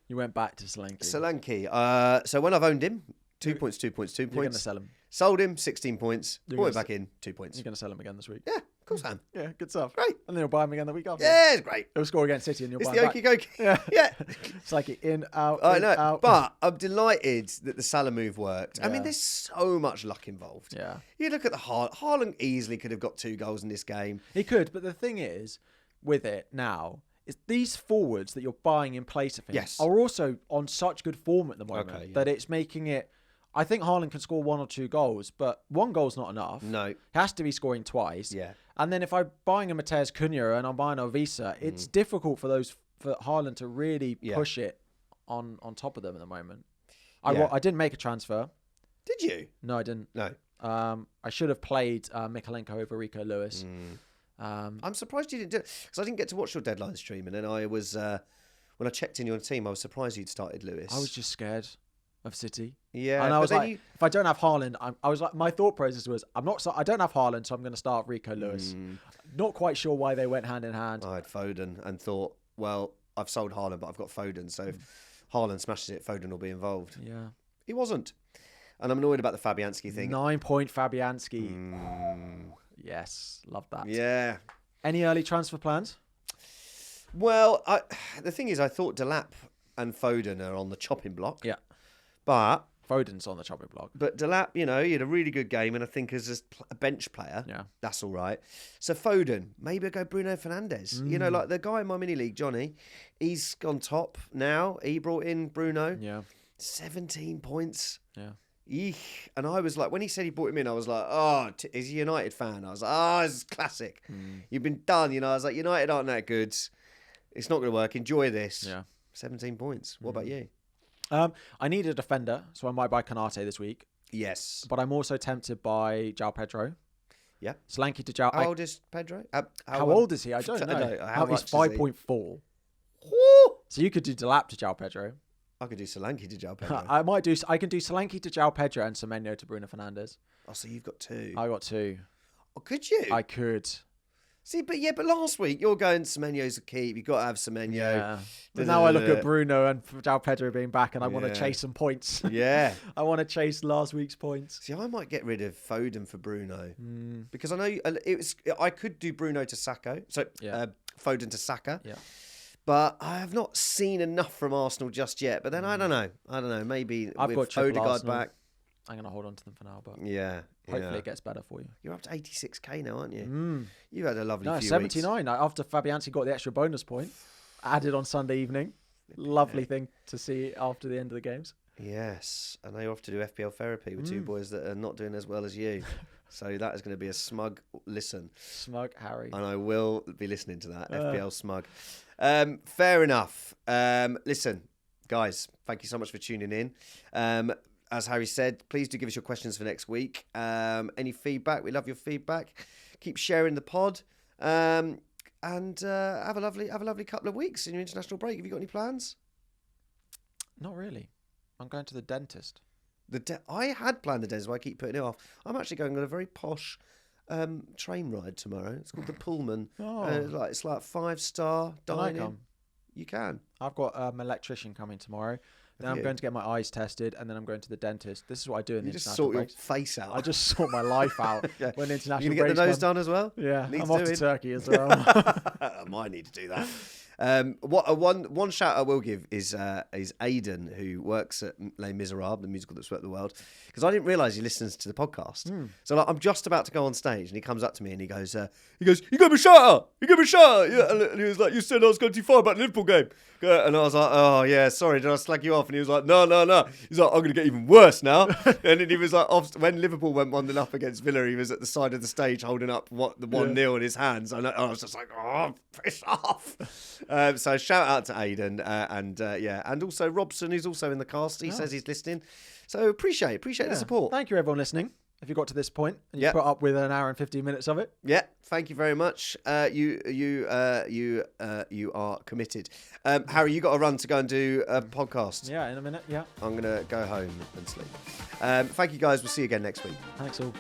You went back to Solanke. Solanke. So when I've owned him, 2 points, 2 points, 2 You're going to points. sell him. Sold him, 16 points. You're Brought gonna it back in, 2 points. You're going to sell him again this week. Yeah, of course I am. Yeah, good stuff. Great. And then you'll buy him again the week after. Yeah, it's great. He'll score against City and you'll It's buy the him back. okie dokie. Yeah. Yeah. It's like in, out, I in, know, out. but I'm delighted that the Salah move worked. I Yeah. mean, there's so much luck involved. Yeah. You look at the Haaland easily could have got 2 goals in this game. He could, but the thing is, with it now, is these forwards that you're buying in place of him Yes. are also on such good form at the moment Okay, yeah. that it's making it... I think Haaland can score 1 or 2 goals, but 1 goal's not enough. No. He has to be scoring twice. Yeah. And then if I'm buying a Mateus Cunha and I'm buying a Visa, it's difficult for Haaland to really push it on top of them at the moment. Yeah. I didn't make a transfer. Did you? No, I didn't. No. I should have played Mikalenko over Rico Lewis. I'm surprised you didn't do it because I didn't get to watch your deadline stream, and then I was when I checked in your team, I was surprised you'd started Lewis. I was just scared of City. Yeah, and I but was then like, if I don't have Haaland, I was like, my thought process was, I don't have Haaland, so I'm going to start Rico Lewis. Not quite sure why they went hand in hand. I had Foden and thought, well, I've sold Haaland, but I've got Foden, so if Haaland smashes it, Foden will be involved. Yeah, He wasn't, and I'm annoyed about the Fabianski thing. 9-point Fabianski. Yes, love that. Yeah. Any early transfer plans? Well, the thing is, I thought Delap and Foden are on the chopping block. Yeah, But Foden's on the chopping block. Delap, he had a really good game, and I think as a bench player, that's all right. So Foden, maybe I go Bruno Fernandes. Like the guy in my mini league, Johnny, he's gone top now. He brought in Bruno. Yeah, 17 points. yeah. Eek. And I was like, when he said he brought him in, I was like, oh, he's a United fan. I was like, oh, this is classic. You've been done. I was like, United aren't that good. It's not going to work. Enjoy this. Yeah. 17 points. What about you? I need a defender, so I might buy Konate this week. Yes. But I'm also tempted by João Pedro. Yeah. Solanke to João. How old is Pedro? How old is he? I don't know. How He's much is he? 5.4. Woo! So you could do Delap to João Pedro. I could do Solanke to João Pedro. I can do Solanke to João Pedro and Semenyo to Bruno Fernandes. Oh, so you've got 2. I got 2. Oh, could you? I could. See, but last week you're going Semenyo's a keep. You've got to have Semenyo. Yeah. But now I look at Bruno and João Pedro being back, and I want to chase some points. Yeah. I want to chase last week's points. See, I might get rid of Foden for Bruno because I know I could do Bruno to Saka, so Foden to Saka. Yeah. But I have not seen enough from Arsenal just yet. But then I don't know. Maybe I've with got Odegaard Arsenal. back. I'm going to hold on to them for now, but hopefully it gets better for you. You're up to 86k now, aren't you? You've had a lovely few 79 weeks. after Fabianski got the extra bonus point added on Sunday evening. Lovely thing to see after the end of the games. Yes, and they off to do FPL therapy with 2 boys that are not doing as well as you. So that is going to be a smug listen. Smug Harry. And I will be listening to that, FPL smug. Fair enough. Listen, guys, thank you so much for tuning in. As Harry said, please do give us your questions for next week. Any feedback? We love your feedback. Keep sharing the pod. and have a lovely couple of weeks in your international break. Have you got any plans? Not really. I'm going to the dentist. I had planned the dentist, but I keep putting it off. I'm actually going on a very posh train ride tomorrow. It's called the Pullman. It's like 5-star dining. Can I come? You can. I've got an electrician coming tomorrow. Then I'm going to get my eyes tested, and then I'm going to the dentist. This is what I do in the international breaks. You just sort your face out. I just sort my life out when the international breaks. You going to get the nose done as well? Yeah, I'm off to Turkey as well. I might need to do that. One shout I will give is Aidan, who works at Les Miserables, the musical that swept the world, because I didn't realise he listens to the podcast. So I'm just about to go on stage, and he comes up to me and he goes, "You gave me a shout out. You gave me a shout out." Yeah, and he was like, "You said I was going too far about the Liverpool game." And I was like, "Oh yeah, sorry, did I slag you off?" And he was like, "No." He's like, "I'm going to get even worse now." And then he was like, when Liverpool went 1-0 up against Villa, he was at the side of the stage holding up the 1-0 in his hands. And I was just like, "Oh, piss off." So shout out to Aidan and also Robson, who's also in the cast. He says he's listening. So appreciate the support. Thank you, everyone listening. If you got to this point and you put up with an hour and 15 minutes of it. Yeah, thank you very much. You are committed. Harry, you got a run to go and do a podcast. Yeah, in a minute. Yeah. I'm gonna go home and sleep. Thank you guys. We'll see you again next week. Thanks all.